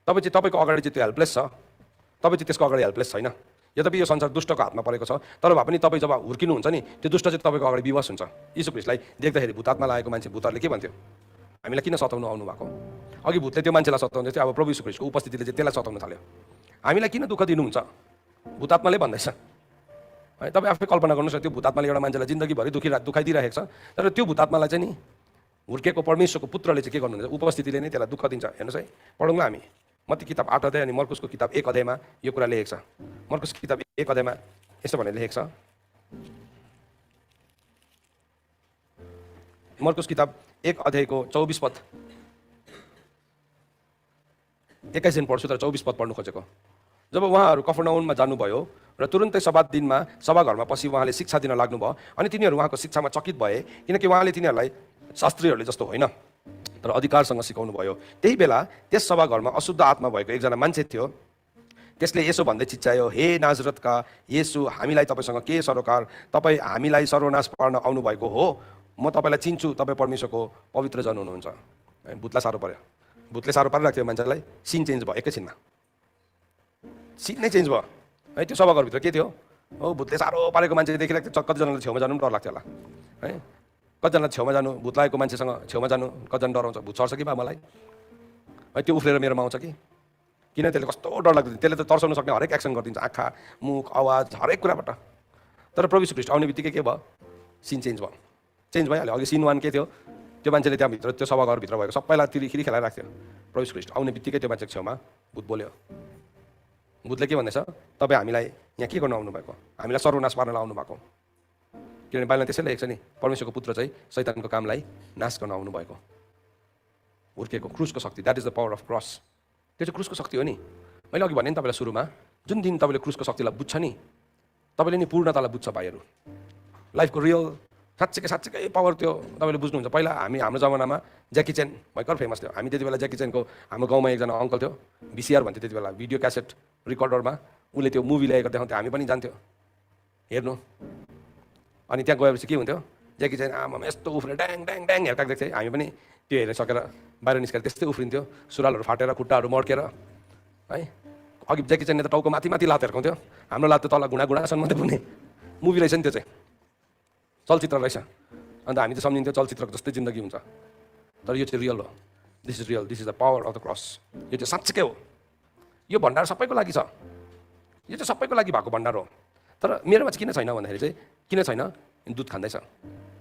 Speaker 1: तपाईँको अगाडि चाहिँ त्यो हेल्पलेस छ, तपाईँ चाहिँ त्यसको अगाडि हेल्पलेस छैन। यद्यपि यो संसार दुष्टको हातमा परेको छ, तर भए पनि तपाईँ जब हुर्किनुहुन्छ नि, त्यो दुष्ट चाहिँ तपाईँको अगाडि विवश हुन्छ। यीशु ख्रीष्टलाई देख्दाखेरि भूतात्मा लागेको मान्छे, भूतहरूले के भन्थ्यो, हामीलाई किन सताउनु आउनु भएको? अघि भूतले त्यो मान्छेलाई सताउँदै थियो, अब प्रभु यीशु ख्रीष्टको उपस्थितिले चाहिँ त्यसलाई सताउन थाल्यो। हामीलाई किन दुःख दिनुहुन्छ? भूतात्माले भन्दैछ है। तपाईँ आफै कल्पना गर्नुहोस् न, त्यो भूतात्माले एउटा मान्छेलाई जिन्दगीभरि दुखाइदिइरहेको छ, तर त्यो भूतात्मालाई चाहिँ नि हुर्केको परमेश्वरको पुत्रले चाहिँ के गर्नुहुन्छ, उपस्थितिले नै त्यसलाई दुःख दिन्छ। हेर्नुहोस् है, पढौँ ल हामी मत्ती किताब 8 अध्याय अनि मर्कुसको किताब 1 अध्यायमा यो कुरा लेखेको छ। मर्कुस किताब 1 अध्यायमा यसो भनेर लेखेको छ। मर्कुस किताब 1 अध्यायको 24 पद, 21 दिन पढ्छु तर 24 पद पढ्नु खोजेको। जब उहाँहरू कफरनहुममा जानुभयो र तुरुन्तै सब्बात दिनमा सभाघरमा पछि उहाँले शिक्षा दिन लाग्नुभयो, अनि तिनीहरू उहाँको शिक्षामा चकित भए, किनकि उहाँले तिनीहरूलाई शास्त्रीहरूले जस्तो होइन तर अधिकारसँग सिकाउनु भयो। त्यही बेला त्यस सभाघरमा अशुद्ध आत्मा भएको एकजना मान्छे थियो। त्यसले यसो भन्दै चिच्चायो, हे नाजरतका येशू, हामीलाई तपाईँसँग के सरोकार? तपाईँ हामीलाई सर्वनाश पार्न आउनुभएको हो। म तपाईँलाई चिन्छु, तपाईँ परमेश्वरको पवित्र जन हुनुहुन्छ। भूतलाई साह्रो पर्यो, भूतले साह्रो पारिरहेको थियो मान्छेलाई। सिन चेन्ज भयो एकैछिनमा, सिन नै चेन्ज भयो है। त्यो सभाघरभित्र के थियो, हो भूतले साह्रो पारेको मान्छे देखिरहेको थियो। कतिजनालाई छेउमा जानु पनि डर लाग्थ्यो होला है। कतिजनालाई छेउमा जानु, भूत लागेको मान्छेसँग छेउमा जानु कतिजना डराउँछ, भूत सर्छ कि बा मलाई है, त्यो उफ्लेर मेरोमा आउँछ कि किन? त्यसले कस्तो डर लाग्दैन, त्यसले त तर्साउन सक्ने हरेक एक्सन गरिदिन्छ, आँखा, मुख, आवाज, हरेक कुराबाट। तर प्रभु यीशु ख्रीष्ट आउने बित्तिकै के भयो, सिन चेन्ज भयो। चेन्ज भइहाल्यो। अघि सिन 1 के थियो, त्यो मान्छेले त्यहाँभित्र त्यो सभाघरभित्र भएको सबैलाई तिरिखिरी खेलाइरहेको थियो। प्रभु यीशु ख्रीष्ट आउने बित्तिकै त्यो मान्छेको छेउमा भूत बोल्यो। भूतले के भन्दैछ, तपाईँ हामीलाई यहाँ के गर्नु आउनुभएको, हामीलाई सर्वनाश पार्न आउनु भएको। किनभने बाइबलमा त्यसै लेखेको छ नि, परमेश्वरको पुत्र चाहिँ शैतानको कामलाई नाश गर्न आउनुभएको। हुर्केको क्रुसको शक्ति, that is the power of cross. त्यो चाहिँ क्रुसको शक्ति हो नि। मैले अघि भने नि तपाईँलाई सुरुमा, जुन दिन तपाईँले क्रुसको शक्तिलाई बुझ्छ नि, तपाईँले नि पूर्णतालाई बुझ्छ भाइहरू। लाइफको रियल साँच्चैकै पावर त्यो तपाईँले बुझ्नुहुन्छ। पहिला हाम्रो जमानामा ज्याकी चेन भयङ्कर फेमस थियो। हामी त्यति बेला ज्याकी चेनको हाम्रो गाउँमा एकजना अङ्कल थियो, VCR भन्थ्यो त्यति बेला, भिडियो क्यासेट रिकर्डरमा उसले त्यो मुभी ल्याएको देखाउँथ्यो, हामी पनि जान्थ्यो हेर्नु। अनि त्यहाँ गएपछि के हुन्थ्यो, ज्याकी चेन आमामा यस्तो उफ्रेर ड्याङ ड्याङ ड्याङ हेर्काएको देख्थ्यो। हामी पनि त्यो हेरेर सकेर बाहिर निस्केर त्यस्तै उफ्रिन्थ्यो, सुरुवालहरू फाटेर खुट्टाहरू मड्केर है। अघि ज्याकी चेनले त टाउको माथि लात हिर्काउँथ्यो, हाम्रो लात त तल घुँडासम्म मात्रै पुग्ने। मुभी रहेछ नि त्यो चाहिँ, चलचित्र रहेछ। अन्त हामी त सम्झिन्थ्यो चलचित्रको जस्तै जिन्दगी हुन्छ, तर यो चाहिँ रियल हो। This is real, this is the power of the cross. यो चाहिँ साँच्चैकै हो। यो भण्डार सबैको लागि छ, यो चाहिँ सबैको लागि भएको भण्डार हो। तर मेरोमा चाहिँ किन छैन भन्दाखेरि चाहिँ, किन छैन, दुध खाँदैछ।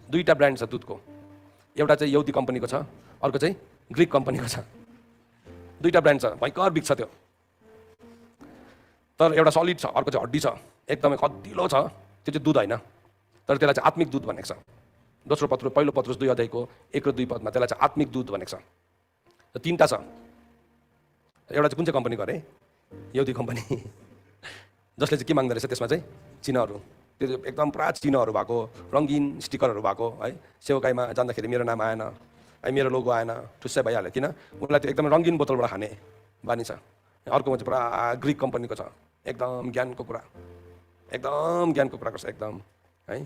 Speaker 1: दुईवटा ब्रान्ड छ दुधको, एउटा चाहिँ यहुदी कम्पनीको छ, अर्को चाहिँ ग्रिक कम्पनीको छ। दुईवटा ब्रान्ड छ, भयङ्कर बिग्छ त्यो। तर एउटा सलिड छ, अर्को चाहिँ हड्डी छ, एकदमै कतिलो छ। त्यो चाहिँ दुध होइन, तर त्यसलाई चाहिँ आत्मिक दुध भनेको छ। दोस्रो पत्रुस, पहिलो पत्रुस 2 अध्यायको 1 र 2 पदमा त्यसलाई चाहिँ आत्मिक दुध भनेको छ। र 3टा छ। एउटा चाहिँ कुन चाहिँ कम्पनीको अरे, यहुदी कम्पनी, जसले चाहिँ के माग्दो रहेछ त्यसमा चाहिँ चिन्हहरू, त्यो एकदम पुरा चिन्हहरू भएको, रङ्गीन स्टिकरहरू भएको है। सेवकाईमा जाँदाखेरि मेरो नाम आएन है, मेरो लोगो आएन, ठुस्सै भइहाल्यो। किन, उनीलाई त्यो एकदम रङ्गीन बोतलबाट खाने बानी छ। अर्कोमा चाहिँ पुरा ग्रिक कम्पनीको छ, एकदम ज्ञानको कुरा, एकदम ज्ञानको कुरा गर्छ एकदम है।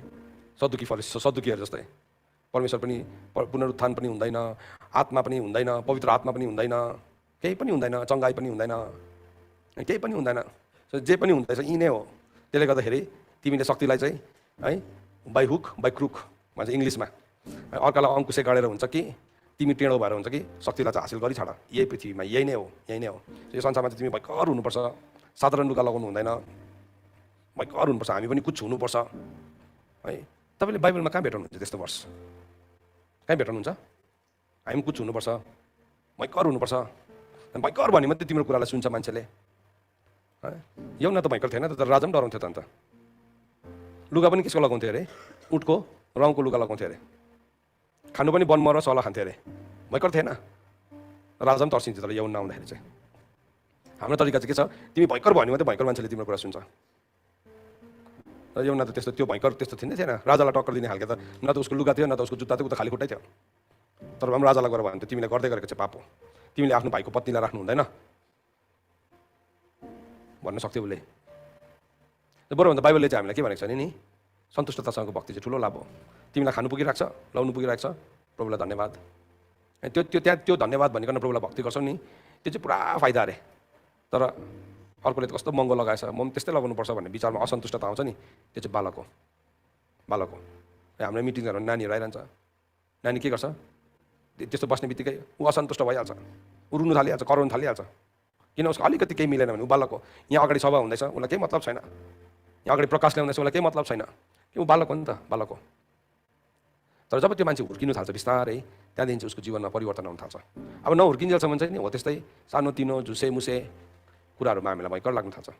Speaker 1: सदुकीहरू जस्तै, परमेश्वर पनि, पुनरुत्थान पनि हुँदैन, आत्मा पनि हुँदैन, पवित्र आत्मा पनि हुँदैन, केही पनि हुँदैन, चङ्गाई पनि हुँदैन, केही पनि हुँदैन। जे पनि हुँदैछ यी नै हो। त्यसले गर्दाखेरि तिमीले शक्तिलाई चाहिँ है बाई हुक बाई क्रुक भन्छ इङ्ग्लिसमा, अर्कालाई अङ्कुशे गाडेर हुन्छ कि तिमी टेढो भएर हुन्छ कि शक्तिलाई चाहिँ हासिल गरी छाड। यही पृथ्वीमा यही नै हो, यही नै हो। यो संसारमा चाहिँ तिमी भयङ्कर हुनुपर्छ, साधारण लुगा लगाउनु हुँदैन, भयङ्कर हुनुपर्छ, हामी पनि कुछ हुनुपर्छ है। तपाईँले बाइबलमा कहाँ भेटाउनुहुन्छ त्यस्तो वर्ष? कहीँ भेटाउनुहुन्छ? हामी कुछ हुनुपर्छ, भयङ्कर हुनुपर्छ। भयङ्कर भने मात्रै तिम्रो कुरालाई सुन्छ मान्छेले। यौना त भयङ्कर थिएन त, तर राजा पनि डराउँथ्यो त। अन्त लुगा पनि कसको लगाउँथ्यो अरे? उठको रङको लुगा लगाउँथ्यो अरे। खानु पनि वनमा र सला खान्थ्यो अरे। भयङ्कर थिएन? राजा पनि तर्सिन्थ्यो। तर यौन नआउँदाखेरि चाहिँ हाम्रो तरिका चाहिँ के छ, तिमी भयङ्कर भन्यो मात्रै भयङ्कर मान्छेले तिम्रो कुरा सुन्छ। र यौना त त्यस्तो, त्यो भयङ्कर त्यस्तो थिएन। राजालाई टक्कर दिने खालको त न त उसको लुगा थियो, न त उसको जुत्ता थियो, उता खाली खुट्टै थियो। तर पनि राजालाई गएर भन्थ्यो तिमीले गर्दै गरेको चाहिँ पाप हो, तिमीले आफ्नो भाइको पत्नीलाई राख्नु हुँदैन भन्न सक्थ्यो उसले। बरुभन्दा बाइबलले चाहिँ हामीलाई के भनेको छ नि, सन्तुष्टतासँगको भक्ति चाहिँ ठुलो लाभ हो। तिमीलाई खानु पुगिरहेको छ, लाउनु पुगिरहेको छ, प्रभुलाई धन्यवाद। त्यो धन्यवाद भनिकन प्रभुलाई भक्ति गर्छौ नि, त्यो चाहिँ पुरा फाइदा अरे। तर अर्कोले त कस्तो महँगो लगाएछ, म पनि त्यस्तै लगाउनुपर्छ भन्ने विचारमा असन्तुष्टता आउँछ नि, त्यो चाहिँ बालक हो। हाम्रो मिटिङहरू नानीहरू आइरहन्छ, नानी के गर्छ, त्यस्तो बस्ने बित्तिकै ऊ असन्तुष्ट भइहाल्छ, ऊ रुनु थालिहाल्छ, कराउनु थालिहाल्छ। किन, उसको अलिकति केही मिलेन भने ऊ बालक हो। यहाँ अगाडि सभा हुँदैछ, उसलाई केही मतलब छैन। यहाँ अगाडि प्रकाश ल्याउँदैछ, उसलाई केही मतलब छैन। ऊ बालक हो नि त, बालक हो। तर जब त्यो मान्छे हुर्किनु थाल्छ बिस्तारै, त्यहाँदेखि चाहिँ उसको जीवनमा परिवर्तन आउनु थाल्छ। अब नहुर्किन्जेलसम्म चाहिँ नि हो त्यस्तै सानो तिनो झुसे मुसे कुराहरूमा हामीलाई भयङ्कर लाग्नु थाल्छ।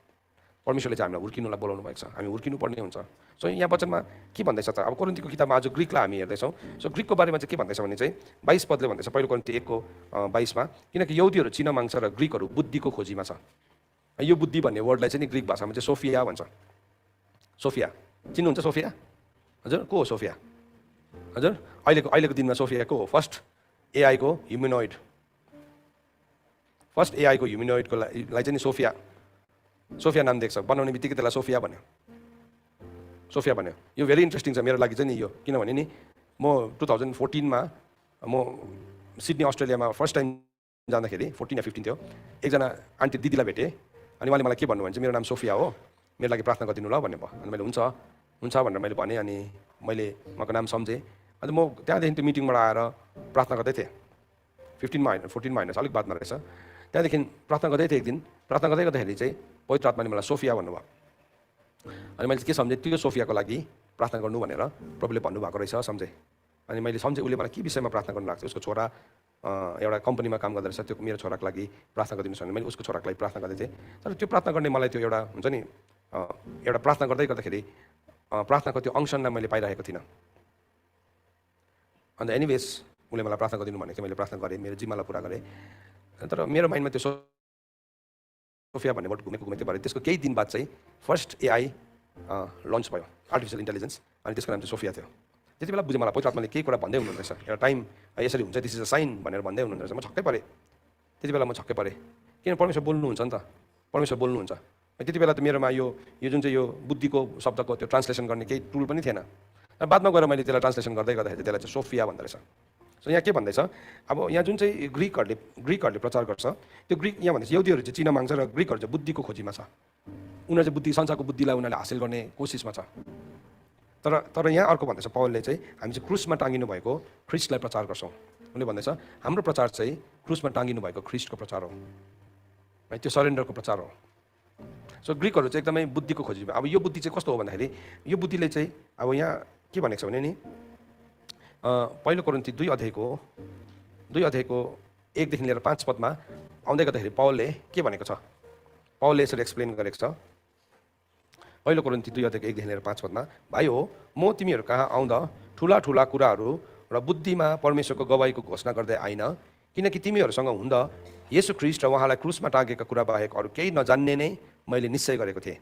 Speaker 1: परमेश्वरले चाहिँ हामीलाई हुर्किनुलाई बोलाउनु भएको छ, हामी हुर्किनु पर्ने हुन्छ। सो यहाँ वचनमा के भन्दैछ त, अब कोरिन्थीको किताबमा आज ग्रिकलाई हामी हेर्दैछौँ। सो ग्रिकको बारेमा चाहिँ के भन्दैछ भने चाहिँ 22 पदले भन्दैछ, पहिलो कोरिन्थी 1:22मा, किनकि यहुदीहरू चिन्न माग्छ र ग्रिकहरू बुद्धिको खोजीमा छ। यो बुद्धि भन्ने वर्डलाई चाहिँ नि ग्रिक भाषामा चाहिँ सोफिया भन्छ। सोफिया चिन्नुहुन्छ? सोफिया हजुर को हो सोफिया? हजुर अहिलेको दिनमा सोफिया को हो? फर्स्ट एआईको ह्युमेनोइडको लाई चाहिँ नि सोफिया नाम देख्छ, बनाउने बित्तिकै त्यसलाई सोफिया भन्यो। यो भेरी इन्ट्रेस्टिङ छ मेरो लागि चाहिँ नि यो, किनभने नि म 2014मा म सिडनी अस्ट्रेलियामा फर्स्ट टाइम जाँदाखेरि 14 या 15 थियो, एकजना आन्टी दिदीलाई भेटेँ। अनि उहाँले मलाई के भन्नु भने चाहिँ मेरो नाम सोफिया हो, मेरो लागि प्रार्थना गरिदिनु ल भन्ने भयो। अनि मैले हुन्छ भनेर मैले भनेँ। अनि मैले उहाँको नाम सम्झेँ। अनि म त्यहाँदेखि त्यो मिटिङबाट आएर प्रार्थना गर्दै थिएँ। 14मा होइन अलिक बादमा रहेछ। त्यहाँदेखि प्रार्थना गर्दै थिएँ। एक दिन प्रार्थना गर्दाखेरि चाहिँ पवित्र आत्माले मलाई सोफिया भन्नुभयो। अनि मैले के सम्झेँ, त्यो सोफियाको लागि प्रार्थना गर्नु भनेर प्रभुले भन्नुभएको रहेछ सम्झेँ। अनि मैले सम्झेँ उसले मलाई के विषयमा प्रार्थना गर्नु लाग्छ, उसको छोरा एउटा कम्पनीमा काम गर्दो रहेछ, त्यो मेरो छोराको लागि प्रार्थना गरिदिनुहोस् भने मैले उसको छोराको लागि प्रार्थना गर्दै थिएँ। तर त्यो प्रार्थना गर्ने मलाई त्यो एउटा हुन्छ नि एउटा प्रार्थना गर्दाखेरि प्रार्थनाको त्यो अंशनलाई मैले पाइरहेको थिइनँ। अन्त एनिवेज उसले मलाई प्रार्थना गरिदिनु भनेको थियो, मैले प्रार्थना गरेँ, मेरो जिम्मालाई पुरा गरेँ। तर मेरो माइन्डमा त्यो सोफिया भन्ने वर्ड घुमेको भएर त्यसको केही दिन बाद चाहिँ फर्स्ट एआई लन्च भयो, आर्टिफिसियल इन्टेलिजेन्स, अनि त्यसको नाम चाहिँ सोफिया थियो। त्यति बेला बुझेँ, मलाई पवित्र आत्माले केही कुरा भन्दै हुनुहुँदो रहेछ, एउटा टाइम यसरी हुन्छ, दिस इज अ साइन भनेर भन्दै हुनुहुँदो रहेछ। म छक्कै परेँ, त्यति बेला म छक्कै परेँ, किन परमेश्वर बोल्नुहुन्छ नि त, परमेश्वर बोल्नुहुन्छ। त्यति बेला त मेरोमा यो जुन चाहिँ यो बुद्धिको शब्दको त्यो ट्रान्सलेसन गर्ने केही टुल पनि थिएन। बादमा गएर मैले त्यसलाई ट्रान्सलेसन गर्दाखेरि त्यसलाई चाहिँ सोफिया भन्दो रहेछ। सो यहाँ के भन्दैछ, अब यहाँ जुन चाहिँ ग्रिकहरूले प्रचार गर्छ, त्यो ग्रिक यहाँ भन्दैछ यहुदीहरू चाहिँ चिन्न माग्छ र ग्रिकहरू चाहिँ बुद्धिको खोजीमा छ। उनीहरू चाहिँ संसारको बुद्धिलाई उनीहरूले हासिल गर्ने कोसिसमा छ। तर यहाँ अर्को भन्दैछ, पौलले चाहिँ हामी चाहिँ क्रुसमा टाँगिनु भएको ख्रिस्टलाई प्रचार गर्छौँ। उनले भन्दैछ हाम्रो प्रचार चाहिँ क्रुसमा टाँगिनु भएको ख्रिस्टको प्रचार हो, है, त्यो सरेन्डरको प्रचार हो। सो ग्रिकहरू चाहिँ एकदमै बुद्धिको खोजीमा। अब यो बुद्धि चाहिँ कस्तो हो भन्दाखेरि, यो बुद्धिले चाहिँ अब यहाँ के भनेको छ भने नि, पहिलो कोरिन्थी 2 अध्यायको 1देखि लिएर 5 पदमा आउँदै गर्दाखेरि पौलले के भनेको छ, पौलले यसरी एक्सप्लेन गरेको छ। पहिलो कोरिन्थी 2 अध्यायको 1देखि लिएर 5 पदमा, भाइ हो म तिमीहरू कहाँ आउँदा ठुला कुराहरू र बुद्धिमा परमेश्वरको गवाईको घोषणा गर्दै आइन, किनकि तिमीहरूसँग हुँदा येशू ख्रिस्ट र उहाँलाई क्रुसमा टाँगेका कुरा बाहेक अरू केही नजान्ने नै मैले निश्चय गरेको थिएँ।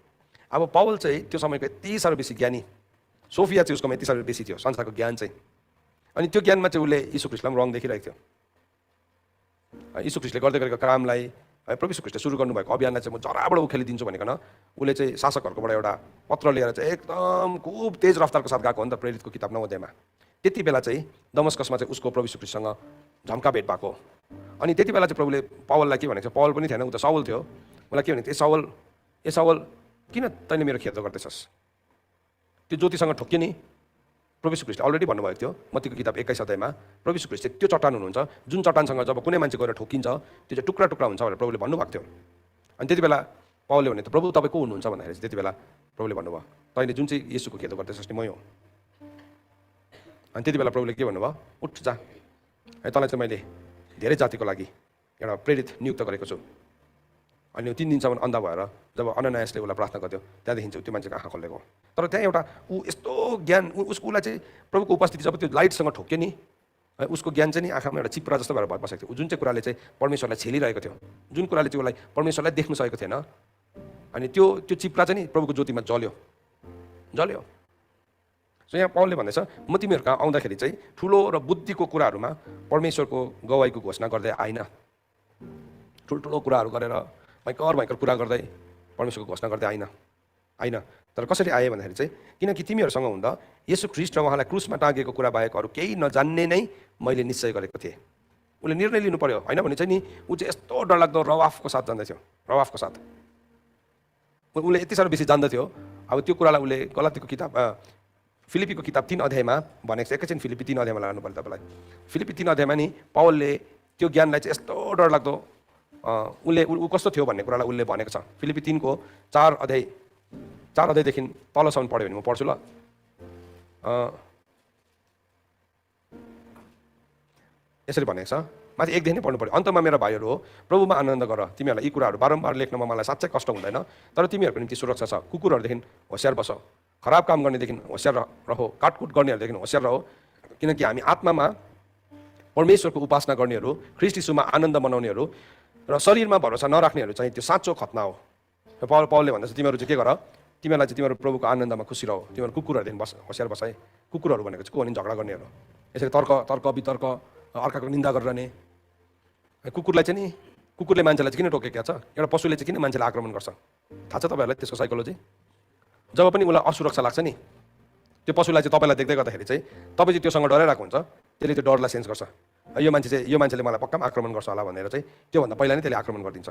Speaker 1: अब पौल चाहिँ त्यो समयको यति साह्रो बेसी ज्ञानी, सोफिया चाहिँ उसकोमा यति साह्रो बेसी थियो संसारको ज्ञान चाहिँ, अनि त्यो ज्ञानमा चाहिँ उसले यीशु ख्रिस्टलाई रङ देखिरहेको थियो। यीशु ख्रिस्टले गर्दै गरेको कामलाई, प्रभु यीशु ख्रिस्टले सुरु गर्नुभएको अभियानलाई चाहिँ म जराबाट उखेलिदिन्छु भनेकन उसले चाहिँ शासकहरूकोबाट एउटा पत्र लिएर चाहिँ एकदम खुब तेज रफ्तारको साथ गएको हो नि त प्रेरितको किताब 9 अध्यायमा। त्यति बेला चाहिँ दमस्कसमा चाहिँ उसको प्रभु यीशु ख्रिस्टसँग झम्का भेट भएको। अनि त्यति बेला चाहिँ प्रभुले पौललाई के भनेको छ, पौल पनि थिएन, ऊ त साउल थियो। मलाई के भनेको थियो, ए साउल किन तैँले मेरो खेद गर्दैछस्, त्यो ज्योतिसँग ठोक्यो नि। प्रभु यीशु ख्रिस्टले अलरेडी भन्नुभएको थियो मत्तीको किताब 21 अध्यायमा, प्रभु यीशु ख्रिस्ट त्यो चट्टान हुनुहुन्छ जुन चट्टानसँग जब कुनै मान्छे गएर ठोकिन्छ त्यो चाहिँ टुक्रा टुक्रा हुन्छ भनेर प्रभुले भन्नुभएको थियो। अनि त्यति बेला पौलले भने त प्रभु तपाईँ को हुनुहुन्छ भन्दाखेरि त्यति बेला प्रभुले भन्नुभयो, तैँले जुन चाहिँ येशूको खेद गर्दैछस् नि मै हो। अनि त्यति बेला प्रभुले के भन्नुभयो, उठ जा, है तँलाई चाहिँ मैले धेरै जातिको लागि एउटा प्रेरित नियुक्त गरेको छु। अनि 3 दिनसम्म अन्धा भएर जब अननायसले उसलाई प्रार्थना गर्यो त्यहाँदेखि चाहिँ त्यो मान्छेको आँखा खोलेको। तर त्यहाँ एउटा यस्तो ज्ञान उसलाई चाहिँ प्रभुको उपस्थिति जब त्यो लाइटसँग ठोक्यो नि, उसको ज्ञान चाहिँ नि आँखामा एउटा चिप्रा जस्तो भएर बसेको थियो। जुन चाहिँ कुराले चाहिँ परमेश्वरलाई छेलिरहेको थियो, जुन कुराले चाहिँ उसलाई परमेश्वरलाई देख्न सकेको थिएन, अनि त्यो चिप्रा चाहिँ नि प्रभुको ज्योतिमा जल्यो। सो यहाँ पौलले भन्दैछ म तिमीहरू कहाँ आउँदाखेरि चाहिँ ठुलो र बुद्धिको कुराहरूमा परमेश्वरको गवाईको घोषणा गर्दै आइन, ठुल्ठुलो कुराहरू गरेर भयङ्कर कुरा गर्दै परमेश्वरको घोषणा गर्दै आइन। तर कसरी आए भन्दाखेरि चाहिँ किनकि तिमीहरूसँग हुँदा येशू ख्रिस्ट र उहाँलाई क्रुसमा टाँगेको कुरा बाहेक अरू केही नजान्ने नै मैले निश्चय गरेको थिएँ। उसले निर्णय लिनु पर्यो, होइन भने चाहिँ नि ऊ चाहिँ यस्तो डरलाग्दो रवाफको साथ जान्दथ्यो, रवाफको साथ। उसले यति साह्रो बेसी जान्दथ्यो। अब त्यो कुरालाई उसले गलातीको किताब फिलिपीको किताब 3 अध्यायमा भनेको छ। एकैछिन फिलिपी 3 अध्यायमा लानु पर्यो तपाईँलाई। फिलिपी 3 अध्यायमा नि पौलले त्यो ज्ञानलाई चाहिँ यस्तो डरलाग्दो ऊ कस्तो थियो भन्ने कुरालाई उसले भनेको छ। फिलिपी 3 को 4 अध्यायदेखि तलसम्म पढ्यो भने म पढ्छु ल। यसरी भनेको छ, माथि 1 देखि नै पढ्नु पर्यो। अन्तमा मेरा भाइहरू हो, प्रभुमा आनन्द गर। तिमीहरूलाई यी कुराहरू बारम्बार लेख्नमा मलाई साँच्चै कष्ट हुँदैन, तर तिमीहरूको निम्ति सुरक्षा छ। कुकुरहरूदेखि होसियार बस, खराब काम गर्नेदेखि होसियार रहो, काटकुट गर्नेहरूदेखि होसियार रहो, किनकि हामी आत्मामा परमेश्वरको उपासना गर्नेहरू, ख्रिस्ट यीशुमा आनन्द मनाउनेहरू र शरीरमा भरोसा नराख्नेहरू चाहिँ त्यो साँचो खतना हो। पौलले भन्दछ तिमीहरू चाहिँ के गर, तिमीहरूलाई चाहिँ तिमीहरू प्रभुको आनन्दमा खुसी रहो। तिमीहरू कुकुरहरूदेखि होसियार बस है। कुकुरहरू भनेको चाहिँ को भने झगडा गर्नेहरू, यसरी तर्क वितर्क अर्काको निन्दा गरिरहने। कुकुरलाई चाहिँ नि कुकुरले मान्छेलाई चाहिँ किन टोकेको छ, एउटा पशुले चाहिँ किन मान्छेलाई आक्रमण गर्छ थाहा छ तपाईँहरूलाई त्यसको साइकोलोजी? जब पनि उसलाई असुरक्षा लाग्छ नि, त्यो पशुलाई चाहिँ तपाईँलाई देख्दै गर्दाखेरि चाहिँ तपाईँ चाहिँ त्योसँग डराइरहेको हुन्छ, त्यसले त्यो डरलाई सेन्स गर्छ। यो मान्छेले मलाई पक्का आक्रमण गर्छ होला भनेर चाहिँ त्योभन्दा पहिला नै त्यसले आक्रमण गरिदिन्छ।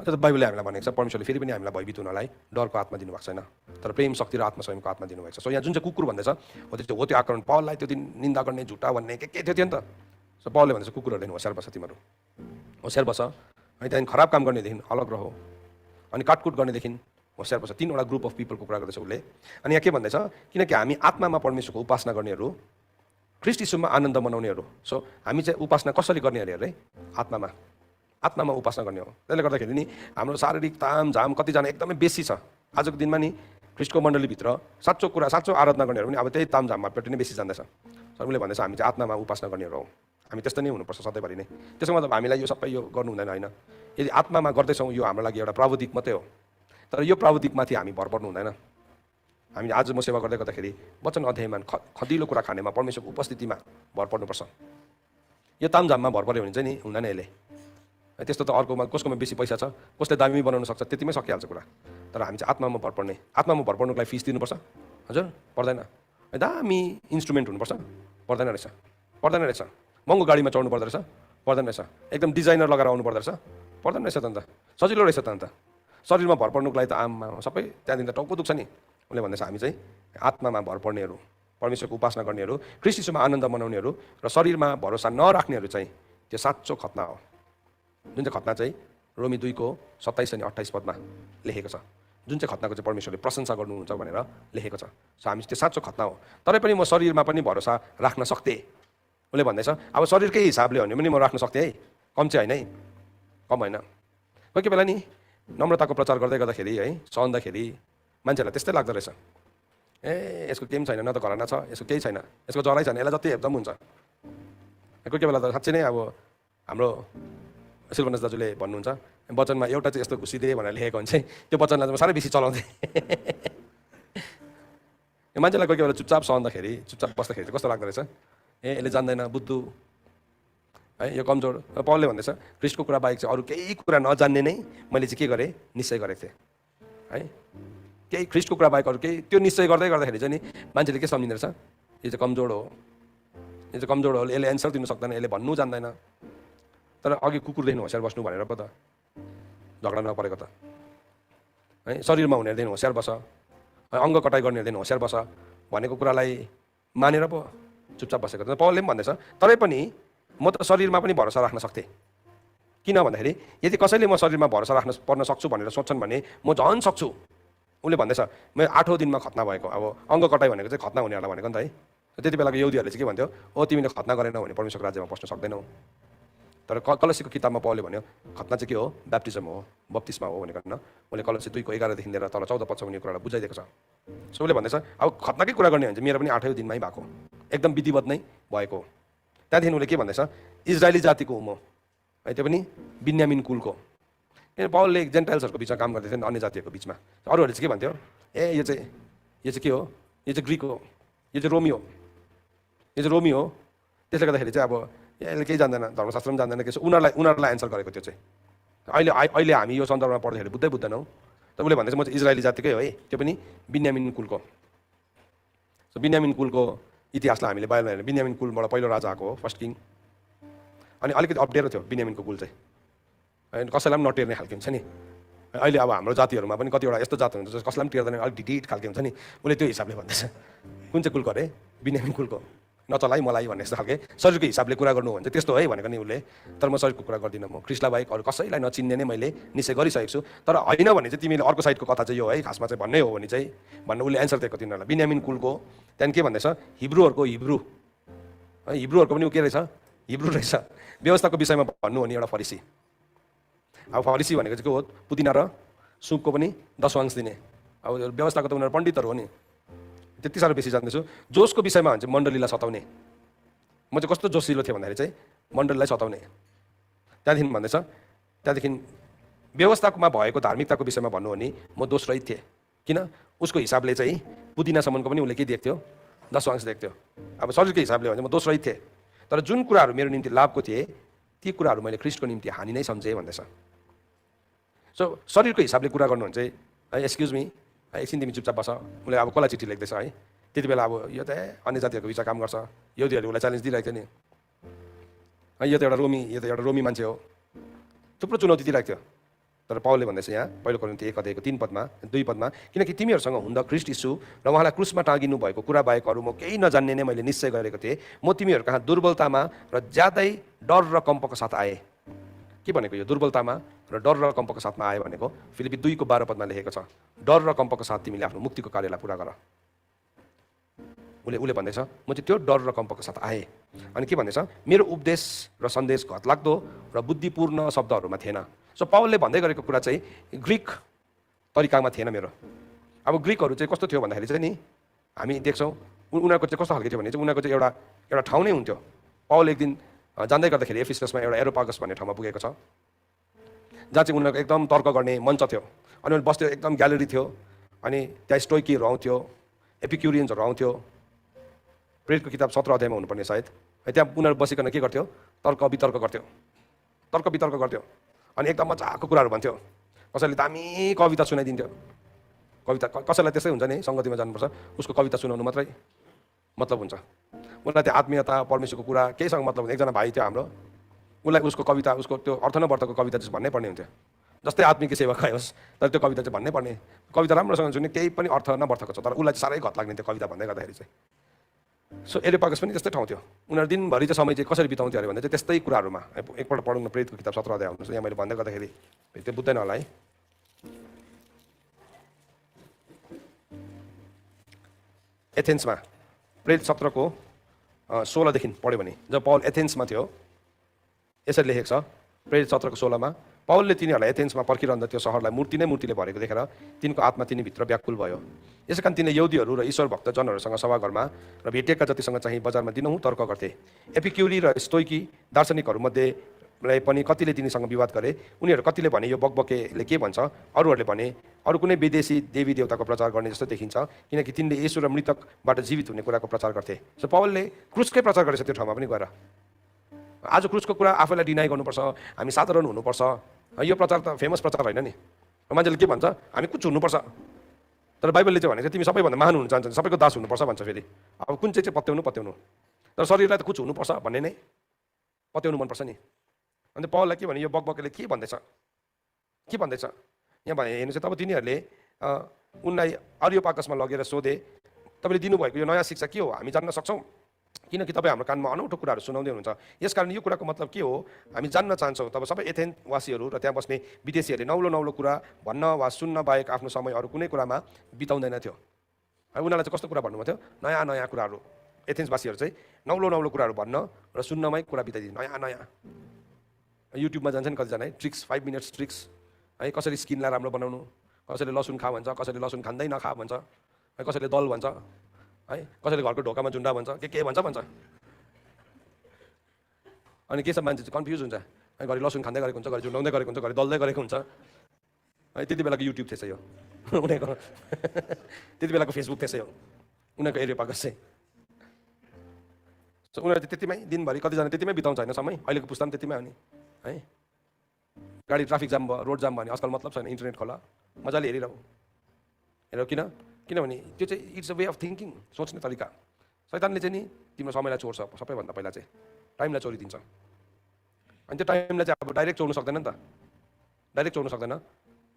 Speaker 1: अन्त बाइबलले हामीलाई भनेको छ परमेश्वरले फेरि पनि हामीलाई भयभीत हुनलाई डरको आत्मा दिनुभएको छैन, तर प्रेम शक्ति र आत्मसंयमको आत्मा दिनुभएको छ। सो यहाँ जुन चाहिँ कुकुर भन्दैछ हो त्यो आक्रमण, पौललाई त्यो दिन निन्दा गर्ने झुटा भन्ने के थियो नि त। सो पौलले भन्छ कुकुरहरूदेखि होसियार बस, तिमीहरू होसियार बस है। त्यहाँदेखि खराब काम गर्नेदेखि अलग रहो, अनि काटकुट गर्नेदेखि होसियार बस। 3वटा ग्रुप अफ पिपलको कुरा गर्दैछ उसले। अनि यहाँ के भन्दैछ, किनकि हामी आत्मामा परमेश्वरको उपासना गर्नेहरू ख्रीष्ट यीशुमा आनन्द मनाउनेहरू। सो हामी चाहिँ उपासना कसरी गर्ने अरे आत्मामा उपासना गर्ने हो। त्यसले गर्दाखेरि नि हाम्रो शारीरिक तामझाम कतिजना एकदमै बेसी छ। आजको दिनमा नि ख्रीष्टको मण्डलीभित्र साँचो आराधना गर्नेहरू पनि अब त्यही तामझाममापट्टि नै बेसी जाँदैछ। सर उसले भन्दैछ हामी चाहिँ आत्मामा उपासना गर्नेहरू हौँ, हामी त्यस्तो नै हुनुपर्छ सधैँभरि नै। त्यसको मतलब हामीलाई यो सबै यो गर्नु हुँदैन होइन। यदि आत्मामा गर्दैछौँ यो हाम्रो लागि एउटा प्राविधिक मात्रै हो, तर यो प्राविधिकमाथि हामी भर पर्नु हुँदैन। हामीले आज म सेवा गर्दै गर्दाखेरि वचन अध्यायमा खदिलो कुरा खानेमा परमेश्वरको उपस्थितिमा भर पर्नुपर्छ। यो तामझाममा भर पऱ्यो भने चाहिँ नि हुँदैन यसले। त्यस्तो त अर्कोमा कसकोमा बेसी पैसा छ, कसले दामी बनाउन सक्छ त्यतिमै सकिहाल्छ कुरा। तर हामी चाहिँ आत्मामा भर पर्ने, आत्मामा भर पर्नुको लागि फिस दिनुपर्छ? हजुर पर्दैन। दामी इन्स्ट्रुमेन्ट हुनुपर्छ? पर्दैन रहेछ। महँगो गाडीमा चढ्नु पर्दो रहेछ? पर्दैन रहेछ। एकदम डिजाइनर लगाएर आउनु पर्दो रहेछ? पर्दैन रहेछ त अन्त। सजिलो रहेछ त अन्त। शरीरमा भर पर्नुको लागि त आममा सबै त्यहाँदेखि त टाउको दुख्छ नि। उसले भन्दैछ हामी चाहिँ आत्मामा भर पर्नेहरू, परमेश्वरको उपासना गर्नेहरू, ख्रीष्ट यीशुमा आनन्द मनाउनेहरू र शरीरमा भरोसा नराख्नेहरू चाहिँ त्यो साँचो खतना हो। जुन चाहिँ खतना चाहिँ रोमी 2:27 अनि 28 पदमा लेखेको छ। जुन चाहिँ खतनाको चाहिँ परमेश्वरले प्रशंसा गर्नुहुन्छ भनेर लेखेको छ। सो हामी त्यो साँचो खतना हो। तरै पनि म शरीरमा पनि भरोसा राख्न सक्थेँ। उसले भन्दैछ अब शरीरकै हिसाबले हो भने पनि म राख्न सक्थेँ है, कम चाहिँ होइन है, कम होइन। कोही कोही बेला नि नम्रताको प्रचार गर्दै गर्दाखेरि है सहँदाखेरि मान्छेहरूलाई त्यस्तै लाग्दो रहेछ। यसको केही पनि छैन, न त घरना छ, यसको केही छैन, यसको जरै छैन, यसलाई जति हेप्दा पनि हुन्छ। कोही कोही बेला त साँच्चै नै अब हाम्रो सिल्भनस दाजुले भन्नुहुन्छ वचनमा एउटा चाहिँ यस्तो घुसिदिए भनेर लेखेको हुन्छ त्यो वचनलाई चाहिँ साह्रै बेसी चलाउँथेँ। मान्छेलाई कोही कोही बेला चुपचाप सहँदाखेरि चुपचाप बस्दाखेरि चाहिँ कस्तो लाग्दो रहेछ, यसले जान्दैन बुद्धु है, यो कमजोर। पौलले भन्दैछ ख्रीष्टको कुरा बाहेक चाहिँ अरू केही कुरा नजान्ने नै मैले चाहिँ के गरेँ, निश्चय गरेको थिएँ है। केही ख्रीष्टको कुरा बाहेक अरू केही त्यो निश्चय गर्दाखेरि चाहिँ नि मान्छेले के सम्झिँदो रहेछ, यो चाहिँ कमजोर हो, यसले एन्सर दिनु सक्दैन, यसले भन्नु जान्दैन। तर अघि कुकुरदेखि होसियार बस्नु भनेर पो त झगडा नपरेको त है। शरीरमा हुनेदेखि होसियार बस, अङ्ग कटाइ गर्नेदेखि होसियार बस भनेको कुरालाई मानेर पो चुपचाप बसेको त। पौलले पनि भन्दैछ तरै पनि म त शरीरमा पनि भरोसा राख्न सक्थेँ। किन भन्दाखेरि यदि कसैले म शरीरमा भरोसा पर्न सक्छु भनेर सोच्छन् भने म झन् सक्छु। उसले भन्दैछ म 8औं दिनमा खतना भएको, अब अङ्ग कटाइ भनेको चाहिँ खतना हुनेहरूलाई भनेको नि त है। त्यति बेलाको यहुदीहरूले चाहिँ के भन्थ्यो, ओ तिमीले खतना गरेनौ भने परमेश्वरको राज्यमा पस्न सक्दैनौ। तर कलसीको किताबमा पौलले भन्यो खतना चाहिँ के हो, ब्याप्टिजम हो, बप्तिस्मा हो भनेको न। उसले कलसी 2:11 लिएर तल 14 पदसम्म यो कुरालाई बुझाइदिएको छ। सो उसले भन्दैछ अब खतनाकै कुरा गर्ने भने चाहिँ मेरो पनि 8औं दिनमै भएको, एकदम विधिवत नै भएको। त्यहाँदेखि उसले के भन्दैछ, इजरायली जातिको हुँ म है, त्यो पनि बिन्यामिन कुलको। किन पौलले जेन्टाइल्सहरूको बिचमा काम गर्दै थियो नि, अन्य जातिहरूको बिचमा। अरूहरूले चाहिँ के भन्थ्यो, यो चाहिँ के हो, यो चाहिँ ग्रिक हो, यो चाहिँ रोमी हो, त्यसले गर्दाखेरि चाहिँ अब यसले केही जान्दैन, धर्मशास्त्र पनि जान्दैन, के उनीहरूलाई एन्सर गरेको त्यो चाहिँ। अहिले हामी यो सन्दर्भमा पढ्दाखेरि बुझ्दैनौँ। तर उसले भन्दैछ म चाहिँ इजरायली जातिकै हो है, त्यो पनि बिन्यामिन कुलको। सो बिन्यामिन कुलको इतिहासलाई हामीले बाहिर हेर्ने, बिन्यामिन कुलबाट पहिलो राजा आएको हो, फर्स्ट किङ। अनि अलिकति अप्ठ्यारो थियो बिन्यामिनको कुल चाहिँ, होइन कसैलाई पनि नटेर्ने खालको हुन्छ नि। अहिले अब हाम्रो जातिहरूमा पनि कतिवटा यस्तो जात हुन्छ कसैलाई पनि टेर्दैन, अलिक ढिट खालको हुन्छ नि। उसले त्यो हिसाबले भन्दैछ कुन चाहिँ कुलको अरे, बिन्यामिन कुलको। नचलाई मलाई भन्ने जस्तो खालके शरीरको हिसाबले कुरा गर्नु भने चाहिँ त्यस्तो है भनेको नि उसले। तर म शरीरको कुरा गर्दिनँ, म ख्रीष्टलाई बाहेक अरू कसैलाई नचिन्ने नै मैले निश्चय गरिसकेको छु। तर होइन भने चाहिँ तिमीले अर्को साइडको कथा चाहिँ यो है, खासमा चाहिँ भन्नै हो भने चाहिँ भन्नु उसले एन्सर दिएको तिनीहरूलाई। बिन्यामिन कुलको त्यहाँदेखि के भन्दैछ, हिब्रूहरूको हिब्रू है, हिब्रूहरूको पनि के रहेछ, हिब्रू रहेछ। व्यवस्थाको विषयमा भन्नु हो नि एउटा फरिसी। अब फरिसी भनेको चाहिँ के हो, पुदिना र सुपको पनि 10वांश दिने। अब व्यवस्थाको त उनीहरू पण्डितहरू हो नि, त्यति साह्रो बेसी जान्दैछु। जोसको विषयमा भन्छ मण्डलीलाई सताउने। म चाहिँ कस्तो जोसिलो थिएँ भन्दाखेरि चाहिँ मण्डलीलाई सताउने। त्यहाँदेखि भन्दैछ, त्यहाँदेखि व्यवस्थामा भएको धार्मिकताको विषयमा भन्नु हो नि म दोषरहित थिएँ। किन, उसको हिसाबले चाहिँ पुदिनासम्मको पनि उसले के दिएको थियो, 10वांश दिएको थियो। अब शरीरको हिसाबले भने म दोषरहित थिएँ। तर जुन कुराहरू मेरो निम्ति लाभको थिए ती कुराहरू मैले ख्रीष्टको निम्ति हानि नै सम्झेँ भन्दैछ। सो शरीरको हिसाबले कुरा गर्नु भने चाहिँ एक्सक्युज मी एकछिन तिमी चुपचाप बस, उसले अब कसलाई चिठी लेख्दैछ है। त्यति बेला अब यो त अन्य जातिहरूको बिचमा काम गर्छ, यहुदीहरूले उसलाई च्यालेन्ज दिइरहेको थियो नि, यो त एउटा रोमी मान्छे हो, थुप्रो चुनौती दिइरहेको थियो। तर पौलले भन्दैछ यहाँ पहिलो कोरिन्थी 1:3 किनकि तिमीहरूसँग हुँदा ख्रीष्ट यीशु र उहाँलाई क्रुसमा टाँगिनु भएको कुरा बाहेक अरू म केही नजान्ने नै मैले निश्चय गरेको थिएँ। म तिमीहरू कहाँ दुर्बलतामा र ज्यादै डर र कम्पको साथ आएँ। के भनेको यो दुर्बलतामा र डर र कम्पको साथमा आयो भनेको फिलिपी 2:12 लेखेको छ, डर र कम्पको साथ तिमीले आफ्नो मुक्तिको कार्यलाई पुरा गर। उसले भन्दैछ म चाहिँ त्यो डर र कम्पको साथ आएँ। अनि के भन्दैछ, मेरो उपदेश र सन्देश घतलाग्दो र बुद्धिपूर्ण शब्दहरूमा थिएन। सो पावलले भन्दै गरेको कुरा चाहिँ ग्रिक तरिकामा थिएन मेरो। अब ग्रिकहरू चाहिँ कस्तो थियो भन्दाखेरि चाहिँ नि हामी देख्छौँ उनीहरूको चाहिँ कस्तो खालको थियो भने चाहिँ उनीहरूको चाहिँ एउटा ठाउँ नै हुन्थ्यो। पावल एक दिन जाँदै गर्दाखेरि एफिससमा एउटा एरोपागस भन्ने ठाउँमा पुगेको छ, जहाँ चाहिँ उनीहरूको एकदम तर्क गर्ने मञ्च थियो। अनि उनीहरू बस्थ्यो, एकदम ग्यालेरी थियो। अनि त्यहाँ स्टोइकीहरू आउँथ्यो, एपिक्युरियन्सहरू आउँथ्यो। प्रेरितको किताब 17 अध्यायमा हुनुपर्ने सायद। त्यहाँ उनीहरू बसिकन के गर्थ्यो, तर्क वितर्क गर्थ्यो। अनि एकदम मजाको कुराहरू भन्थ्यो। कसैले दामी कविता सुनाइदिन्थ्यो। कविता कसैलाई त्यस्तै हुन्छ नि, सङ्गतिमा जानुपर्छ, उसको कविता सुनाउनु मात्रै मतलब हुन्छ। उसलाई त्यो आत्मीयता परमेश्वरको कुरा केहीसँग मतलब हुन्छ। एकजना भाइ थियो हाम्रो, उसलाई उसको कविता, उसको त्यो अर्थ नवर्थको कविता चाहिँ भन्नै पर्ने हुन्थ्यो। जस्तै आत्मिक सेवा खायोस्, तर त्यो कविता चाहिँ भन्नै पर्ने। कविता राम्रोसँग सुन्ने, केही पनि अर्थ नवर्थको छ, तर उसलाई चाहिँ साह्रै घत लाग्ने त्यो कविता भन्दै गर्दाखेरि चाहिँ। सो एरोपागस पनि त्यस्तै ठाउँ थियो। उनीहरू दिनभरि चाहिँ समय चाहिँ कसरी बिताउँथ्यो अरे भन्दा चाहिँ त्यस्तै कुराहरूमा। एकपल्ट पढौँ न प्रेरितको किताब 17 अध्याय आउनुहोस्। यहाँ मैले भन्दै गर्दाखेरि त्यो बुझ्दैन होला है। एथेन्समा प्रेरित 17को 16देखि पढ्यो भने, जब पावल एथेन्समा थियो, यसरी लेखेको छ प्रेरित 17को 16मा, पावलले तिनीहरूलाई एथेन्समा पर्खिरहँदा त्यो सहरलाई मूर्तिले भरेको देखेर तिनको आत्मा तिनीभित्र व्याकुल भयो। यसै कारण तिनले यहुदीहरू र ईश्वर भक्त जनहरूसँग सभाघरमा र भेटिएका जतिसँग चाहिँ बजारमा दिनहुँ तर्क गर्थे। एपिक्युरी र स्टोइकी दार्शनिकहरूमध्ये पनि कतिले तिनीसँग विवाद गरे। उनीहरू कतिले भने यो बकबकेले के भन्छ, अरूहरूले भने अरू कुनै विदेशी देवी देवताको प्रचार गर्ने जस्तो देखिन्छ, किनकि तिनले येशू र मृतकबाट जीवित हुने कुराको प्रचार गर्थे। सो पावलले क्रुसकै प्रचार गरेछ त्यो ठाउँमा पनि गएर। आज क्रुसको कुरा आफैलाई डिनाइ गर्नुपर्छ, हामी साधारण हुनुपर्छ, यो प्रचार त फेमस प्रचार होइन नि। मान्छेले के भन्छ, हामी कुछ हुनुपर्छ, तर बाइबलले चाहिँ भनेको तिमी सबैभन्दा महान हुन चाहन्छ, सबैको दास हुनुपर्छ भन्छ। फेरि अब कुन चाहिँ पत्याउनु, तर शरीरलाई त कुछ हुनुपर्छ भन्ने नै पत्याउनु मनपर्छ नि। अन्त पावललाई के भने, यो बकबकेले के भन्दैछ। यहाँ भने हेर्नु चाहिँ तब तिनीहरूले उनलाई अरियोपागसमा लगेर सोधे, तपाईँले दिनुभएको यो नयाँ शिक्षा के हो, हामी जान्न सक्छौँ, किनकि तपाईँ हाम्रो कानमा अनौठो कुराहरू सुनाउँदै हुनुहुन्छ। यसकारण यो कुराको मतलब के हो हामी जान्न चाहन्छौँ। तब सबै एथेन्सवासीहरू र त्यहाँ बस्ने विदेशीहरूले नौलो कुरा भन्न वा सुन्न बाहेक आफ्नो समय अरू कुनै कुरामा बिताउँदैन थियो। उनीहरूलाई चाहिँ कस्तो कुरा भन्नुभएको थियो, नयाँ कुराहरू। एथेन्सवासीहरू चाहिँ नौलो कुराहरू भन्न र सुन्नमै कुरा बिताइदिनु, नयाँ। युट्युबमा जान्छ नि कतिजना है, ट्रिक्स, 5 मिनट्स ट्रिक्स है, कसरी स्किनलाई राम्रो बनाउनु, कसैले लसुन खा भन्छ, कसैले लसुन खाँदै नखा भन्छ, कसैले दल भन्छ है, कसैले घरको ढोकामा झुन्डा भन्छ, के भन्छ। अनि के छ मान्छे चाहिँ कन्फ्युज हुन्छ, घरि लसुन खाँदै गरेको हुन्छ, घरि झुन्डाउँदै गरेको हुन्छ, घरि दल्दै गरेको हुन्छ है। त्यति बेलाको युट्युब थिएछ यो उनीहरूको त्यति बेलाको फेसबुक थिएछ यो उनीहरूको एरियोपागस चाहिँ। सो उनीहरू चाहिँ त्यतिमै दिनभरि कतिजना त्यतिमै बिताउँछ होइन समय। अहिलेको पुस्ता पनि त्यतिमै हो नि है। गाडी ट्राफिक जाम भयो, रोड जाम भयो भने आजकल मतलब छैन, इन्टरनेट खोला मजाले हेरौ किनभने त्यो चाहिँ it's a way of thinking, सोच्ने तरिका। शैतानले चाहिँ नि तिम्रो समयलाई चोर्छ सबैभन्दा पहिला चाहिँ, टाइमलाई चोरिदिन्छ। अनि त्यो टाइमलाई चाहिँ अब डाइरेक्ट चोर्नु सक्दैन नि त,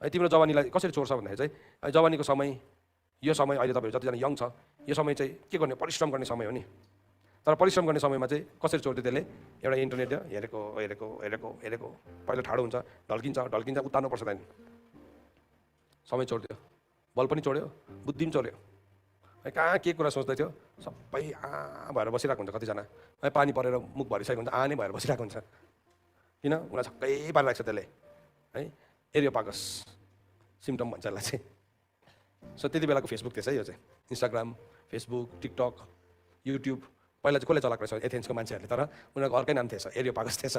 Speaker 1: है। तिम्रो जवानीलाई कसरी चोर्छ भन्दाखेरि चाहिँ जवानीको समय, यो समय अहिले तपाईँहरू जतिजना यङ छ, यो समय चाहिँ के गर्ने, परिश्रम गर्ने समय हो नि। तर परिश्रम गर्ने समयमा चाहिँ कसरी चोर्दियो त्यसले, एउटा इन्टरनेट हेरेको पहिला ठाडो हुन्छ, ढल्किन्छ उतार्नुपर्छ, त्यहाँदेखि समय चोर्दियो, बल पनि चोर्यो, बुद्धि पनि चोर्यो है। कहाँ के कुरा सोच्दै थियो, सबै भएर बसिरहेको हुन्छ। कतिजना है पानी परेर मुख भरिसकेको हुन्छ, नै भएर बसिरहेको हुन्छ, किन उनीलाई छक्कै पारिरहेको छ त्यसले है। एरियोपागस सिम्टम भन्छ यसलाई चाहिँ। सो त्यति बेलाको फेसबुक थिएछ है, यो चाहिँ इन्स्टाग्राम, फेसबुक, टिकटक, युट्युब पहिला चाहिँ कसले चलाएको रहेछ, एथेन्सको मान्छेहरूले। तर उनीहरूको अर्कै नाम थिएछ, एरियोपागस थिएछ।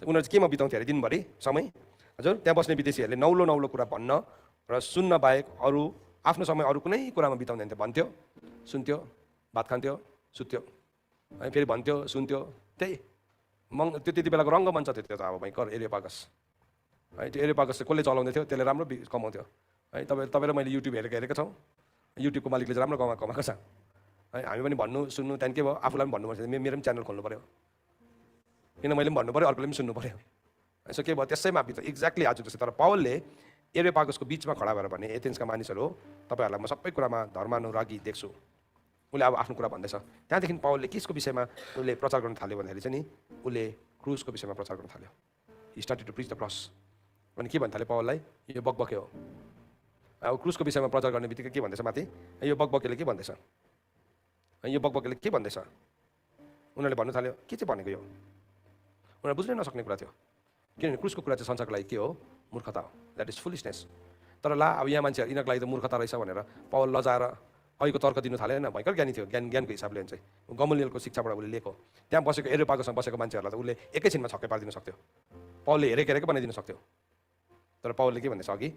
Speaker 1: उनीहरू चाहिँ केमा बिताउँथ्यो अरे दिनभरि समय, हजुर। त्यहाँ बस्ने विदेशीहरूले नौलो कुरा भन्न र सुन्न बाहेक अरू आफ्नो समय अरू कुनै कुरामा बिताउँदैन थियो। भन्थ्यो, सुन्थ्यो, भात खान्थ्यो, सुत्थ्यो है, फेरि भन्थ्यो, सुन्थ्यो, त्यही त्यो त्यति बेलाको रङ्गमञ्च थियो त्यो त। अब भयङ्कर एरियोपागस है। त्यो एरियोपागस चाहिँ कसले चलाउँदै थियो, त्यसले राम्रो कमाउँथ्यो है। तपाईँ र मैले युट्युब हेरेको छौँ, युट्युबको मालिकले चाहिँ राम्रो कमाएको छ है। हामी पनि भन्नु सुन्नु, त्यहाँदेखि के भयो, आफूलाई पनि भन्नुपर्छ, मेरो पनि च्यानल खोल्नु पऱ्यो, किन मैले पनि भन्नु पऱ्यो, अर्कोले पनि सुन्नु पऱ्यो। यसो के भयो, त्यसैमा बित्यो एक्ज्याक्टली आज जस्तै। तर पावलले एरियोपागसको बिचमा खडा भएर भने, एथेन्सका मानिसहरू हो, तपाईँहरूलाई म सबै कुरामा धर्मानुरागी देख्छु। उसले अब आफ्नो कुरा भन्दैछ। त्यहाँदेखि पावलले केसको विषयमा उसले प्रचार गर्न थाल्यो भन्दाखेरि चाहिँ नि, उसले क्रुसको विषयमा प्रचार गर्न थाल्यो। He started to preach the cross. अनि के भन्नु थाल्यो पावललाई, यो बकबके हो। अब क्रुसको विषयमा प्रचार गर्ने बित्तिकै के भन्दैछ माथि, यो बकबकेले के भन्दैछ, यो बकबकले के भन्दैछ, उनीहरूले भन्नु थाल्यो के चाहिँ भनेको यो, उनीहरू बुझ्नै नसक्ने कुरा थियो। किनभने क्रुसको कुरा चाहिँ संसारको लागि के हो, मूर्खता हो, द्याट इज फुलिसनेस। तर ला अब यहाँ मान्छेहरू यिनीहरूको लागि त मूर्खता रहेछ भनेर पावल लजाएर अहिलेको तर्क दिनु थालेन। भयङ्कर ज्ञानी थियो, ज्ञानको हिसाबले चाहिँ गमलियलको शिक्षाबाट उसले लिएको। त्यहाँ बसेको एरेपागोसँग बसेको मान्छेहरूलाई त उसले एकैछिनमा छक्कै पारिदिन सक्थ्यो, पावलले हेरेको बनाइदिन सक्थ्यो। तर पावलले के भन्दैछ अघि,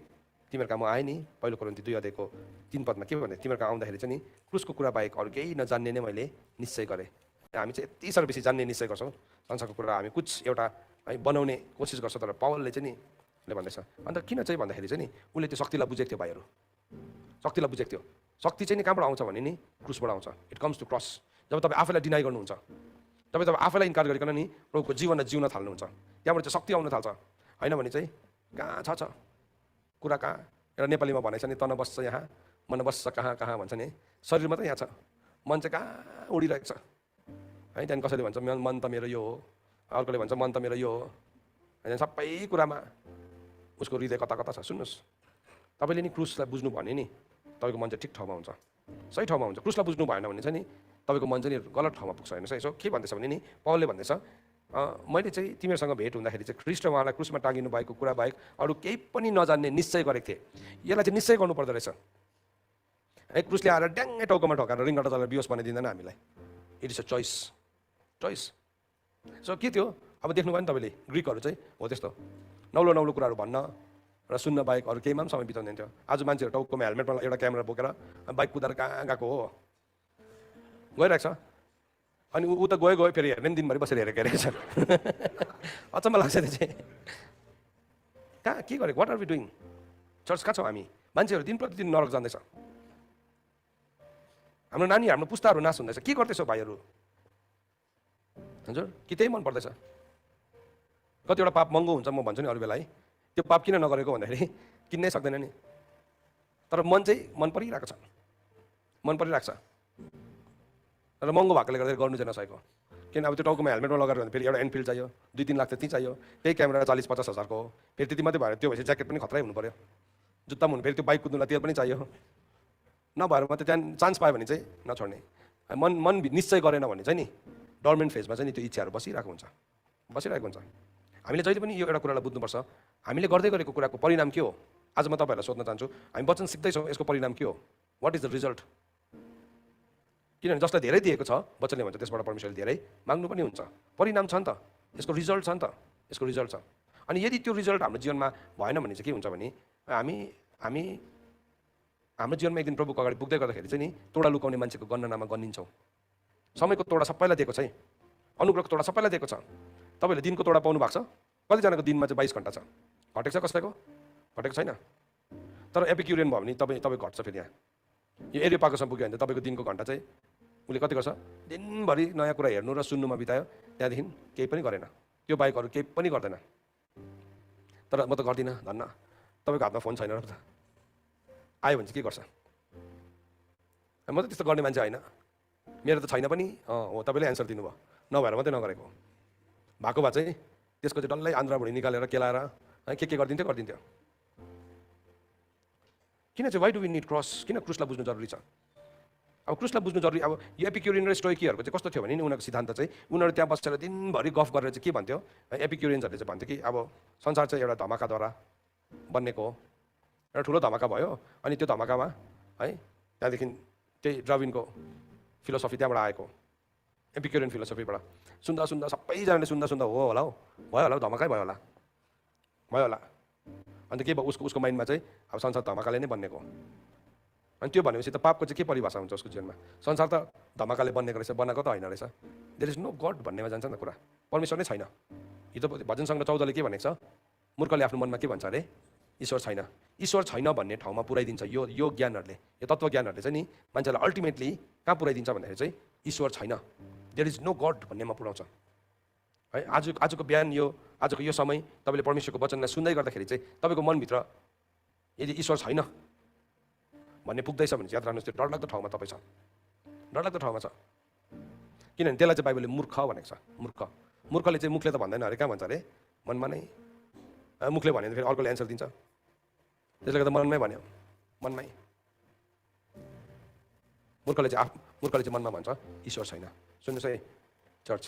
Speaker 1: तिमीहरूका म आएँ नि, पहिलो कोरिन्थी 2:3 के भन्दै, तिमीहरूका आउँदाखेरि चाहिँ नि क्रुसको कुरा बाहेक अरू केही नजान्ने नै मैले निश्चय गरेँ। हामी चाहिँ यति साह्रो बेसी जान्ने निश्चय गर्छौँ संसारको कुरा, हामी कुछ एउटा है बनाउने कोसिस गर्छौँ। तर पावलले चाहिँ नि भन्दैछ अन्त किन चाहिँ भन्दाखेरि चाहिँ नि उसले त्यो शक्तिलाई बुझेको थियो भाइहरू, शक्तिलाई बुझेको थियो। शक्ति चाहिँ नि कहाँबाट आउँछ भने नि क्रुसबाट आउँछ। It comes to cross. जब तपाईँ आफैलाई डिनाइ गर्नुहुन्छ, तपाईँ आफैलाई इन्कार गरिकन नि प्रभुको जीवनलाई जिउन थाल्नुहुन्छ, त्यहाँबाट चाहिँ शक्ति आउन थाल्छ। होइन भने चाहिँ कहाँ छ कुरा, कहाँ एउटा नेपालीमा भनेको छ नि, तन बस्छ यहाँ मन बस्छ कहाँ कहाँ भन्छ नि, शरीर मात्रै यहाँ छ, मन चाहिँ कहाँ उडिरहेको छ है। त्यहाँदेखि कसैले भन्छ मन त मेरो यो हो, अर्कोले भन्छ मन त मेरो यो हो, होइन सबै कुरामा उसको हृदय कता कता छ। सुन्नुहोस्, तपाईँले नि क्रुसलाई बुझ्नु भने नि तपाईँको मन चाहिँ ठिक ठाउँमा हुन्छ, सही ठाउँमा हुन्छ। क्रुसलाई बुझ्नु भएन भने चाहिँ नि तपाईँको मन चाहिँ नि गलत ठाउँमा पुग्छ। हेर्नुहोस् यसो के भन्दैछ भने नि पावलले भन्दैछ मैले चाहिँ तिमीहरूसँग भेट हुँदाखेरि चाहिँ ख्रीष्ट उहाँलाई क्रुसमा टाँगिनु भएको कुरा बाहेक अरू केही पनि नजान्ने निश्चय गरेको थिएँ। यसलाई चाहिँ निश्चय गर्नुपर्दो रहेछ है। क्रुसले आएर ड्याङ्गै टाउकोमा ठोकाएर रिङ्गटा चलेर बिहोस बनाइदिँदैन हामीलाई। It is a choice. So के थियो अब देख्नुभयो नि तपाईँले, ग्रिकहरू चाहिँ हो त्यस्तो नौलो कुराहरू भन्न र सुन्न बाहेक अरू केहीमा पनि समय बिताउँदैन थियो। आज मान्छेहरू टाउकोमा हेलमेटमा एउटा क्यामेरा बोकेर बाइक कुदाएर कहाँ गएको हो, गइरहेको छ। अनि ऊ त गयो फेरि हेर्ने दिनभरि बसेर हेरेको छ। अचम्म लाग्छ त्यो चाहिँ, कहाँ के गरेको, what are we doing, church कहाँ छौँ हामी। मान्छेहरू दिन प्रतिदिन नरक जाँदैछ, हाम्रो नानी हाम्रो पुस्ताहरू नाश हुँदैछ। के गर्दैछौ भाइहरू हजुर, कि त्यही मन पर्दैछ। कतिवटा पाप महँगो हुन्छ म भन्छु नि अरू बेला है, त्यो पाप किन नगरेको भन्दाखेरि किन्नै सक्दैन नि, तर मन चाहिँ मन परिरहेको छ, र महँगो भएकोले गर्दा गर्नु चाहिँ नसकेको। किन अब त्यो टाउकोमा हेलमेटमा लगाएर भने फेरि एउटा एनफिल्ड चाहियो, 2-3 लाख त्यति चाहियो, त्यही क्यामेरा 40-50 हजारको हो, फेरि त्यति मात्रै भएर त्यो भएपछि ज्याकेट पनि खतरै हुनु पऱ्यो, जुत्ता पनि हुनु, फेरि त्यो बाइक कुद्नुलाई तेल पनि चाहियो। नभएर मात्रै त्यहाँ चान्स पायो भने चाहिँ नछोड्ने। मन निश्चय गरेन भने चाहिँ नि डर्मेन्ट फेजमा चाहिँ नि त्यो इच्छाहरू बसिरहेको हुन्छ। हामीले जहिले पनि यो एउटा कुरालाई बुझ्नुपर्छ, हामीले गर्दै गरेको कुराको परिणाम के हो। आज म तपाईँहरूलाई सोध्न चाहन्छु, हामी वचन सिक्दैछौँ, यसको परिणाम के हो, वाट इज द रिजल्ट। किनभने जसलाई धेरै दिएको छ वचनले भन्छ त्यसबाट परमेश्वरले धेरै माग्नु पनि हुन्छ। परिणाम छ नि त, यसको रिजल्ट छ नि त, यसको रिजल्ट छ। अनि यदि त्यो रिजल्ट हाम्रो जीवनमा भएन भने चाहिँ के हुन्छ भने हामी हाम्रो जीवनमा एक दिन प्रभुको अगाडि पुग्दै गर्दाखेरि चाहिँ नि तोडा लुकाउने मान्छेको गणनामा गनिन्छौँ। समयको तोडा सबैलाई दिएको छ है, अनुग्रहको तोडा सबैलाई दिएको छ। तपाईँहरूले दिनको तोडा पाउनु भएको छ, कतिजनाको दिनमा चाहिँ 22 घन्टा छ, घटेको छ कसैको, घटेको छैन। तर एपिक्युरियन भयो भने तपाईँ घट्छ। फेरि यहाँ यो एरियोपागोसँग पुग्यो भने चाहिँ तपाईँको दिनको घन्टा चाहिँ उसले कति गर्छ, दिनभरि नयाँ कुरा हेर्नु र सुन्नुमा बितायो, त्यहाँदेखि केही पनि गरेन, त्यो बाहेक अरू केही पनि गर्दैन। तर म त गर्दिनँ धन्न, तपाईँको हातमा फोन छैन र त आयो भने चाहिँ के गर्छ। म त त्यस्तो गर्ने मान्छे होइन, मेरो त छैन पनि। हो तपाईँले एन्सर दिनुभयो, नभएर मात्रै नगरेको भएको भए चाहिँ त्यसको चाहिँ डल्लै आन्द्राभुँडी निकालेर केलाएर के गरिदिन्थ्यो। किन चाहिँ why do we need cross, किन क्रुसलाई बुझ्नु जरुरी छ। अब क्रुसलाई बुझ्नु जरुरी। अब यो एपिक्युरियन र स्टोइकीहरूको चाहिँ कस्तो थियो भने नि उनीहरूको सिद्धान्त चाहिँ उनीहरू त्यहाँ बसेर दिनभरि गफ गरेर चाहिँ के भन्थ्यो, एपिक्युरियन्सहरूले चाहिँ भन्थ्यो कि अब संसार चाहिँ एउटा धमाकाद्वारा बन्नेको हो, एउटा ठुलो धमाका भयो। अनि त्यो धमाकामा है त्यहाँदेखि त्यही डार्विनको फिलोसफी त्यहाँबाट आएको, एपिक्युरियन फिलोसफीबाट सुन्दा सबैजनाले सुन्दा हो होला हौ, भयो होला धमाकै भयो होला। अन्त के भयो उसको माइन्डमा चाहिँ अब संसार धमाकाले नै बन्नेको। अनि त्यो भनेपछि त पापको चाहिँ के परिभाषा हुन्छ उसको जीवनमा, संसार त धमाकाले बन्नेको रहेछ, बनाएको त होइन रहेछ। देयर इज नो गड भन्नेमा जान्छ नि त कुरा, परमेश्वर नै छैन। यो त भजन सङ्ग्रह 14ले के भनेको छ, मूर्खले आफ्नो मनमा के भन्छ अरे, ईश्वर छैन भन्ने ठाउँमा पुऱ्याइदिन्छ यो ज्ञानहरूले, यो तत्त्वज्ञानहरूले चाहिँ नि मान्छेलाई अल्टिमेटली कहाँ पुऱ्याइदिन्छ भन्दाखेरि चाहिँ ईश्वर छैन, देयर इज नो गड भन्नेमा पुऱ्याउँछ है। आजको बिहान आजको यो समय तपाईँले परमेश्वरको वचनलाई सुन्दै गर्दाखेरि चाहिँ तपाईँको मनभित्र यदि ईश्वर छैन भन्ने पुग्दैछ भने चाहिँ याद राख्नुहोस् त्यो डरलाग्दो ठाउँमा तपाईँ छ, डरलाग्दो ठाउँमा छ। किनभने त्यसलाई चाहिँ बाइबलले मूर्ख भनेको छ। मूर्खले चाहिँ मुखले त भन्दैन अरे, कहाँ भन्छ अरे, मनमा नै। मुखले भन्यो भने फेरि अर्कोले एन्सर दिन्छ, त्यसले गर्दा मनमै भन्यो, मनमै। मूर्खले चाहिँ मूर्खले चाहिँ मनमा भन्छ ईश्वर छैन। सुन्नुहोस् है चर्च,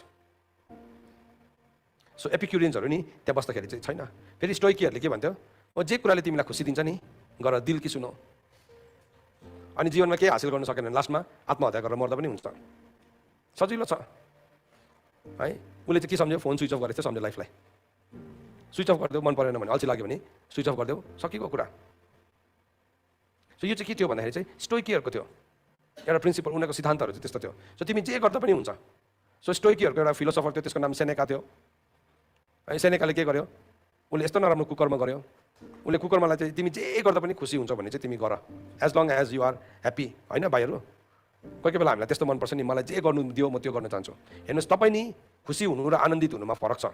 Speaker 1: सो एपिक्युरियन्सहरू नि त्यहाँ बस्दाखेरि चाहिँ छैन। फेरि स्टोइकीहरूले के भन्थ्यो, जे कुराले तिमीलाई खुसी दिन्छ नि गर, दिल कि सुनो। अनि जीवनमा केही हासिल गर्न सकेन भने लास्टमा आत्महत्या गरेर मर्दा पनि हुन्छ। सजिलो छ है। उसले चाहिँ के सम्झ्यो, फोन स्विच अफ गरेको थियो सम्झ्यो लाइफलाई। स्विच अफ गरिदेऊ, मन परेन भने, अल्छी लाग्यो भने स्विच अफ गरिदेऊ, सकिएको कुरा। सो यो चाहिँ के थियो भन्दाखेरि चाहिँ स्टोइकीहरूको थियो एउटा प्रिन्सिपल, उनीहरूको सिद्धान्तहरू चाहिँ त्यस्तो थियो। सो तिमी जे गर्दा पनि हुन्छ। सो स्टोइकीहरूको एउटा फिलोसफर थियो, त्यसको नाम सेनेका थियो। है सेनेकाले के गर्यो, उसले यस्तो नराम्रो कुकर्म गर्यो, उसले कुकर्मलाई चाहिँ तिमी जे गर्दा पनि खुसी हुन्छ भने चाहिँ तिमी गर, as long as you are happy. होइन भाइहरू, कोही कोही बेला हामीलाई त्यस्तो मनपर्छ नि, मलाई जे गर्नु दियो म त्यो गर्न चाहन्छु। हेर्नुहोस्, तपाईँ नि खुसी हुनु र आनन्दित हुनुमा फरक छ।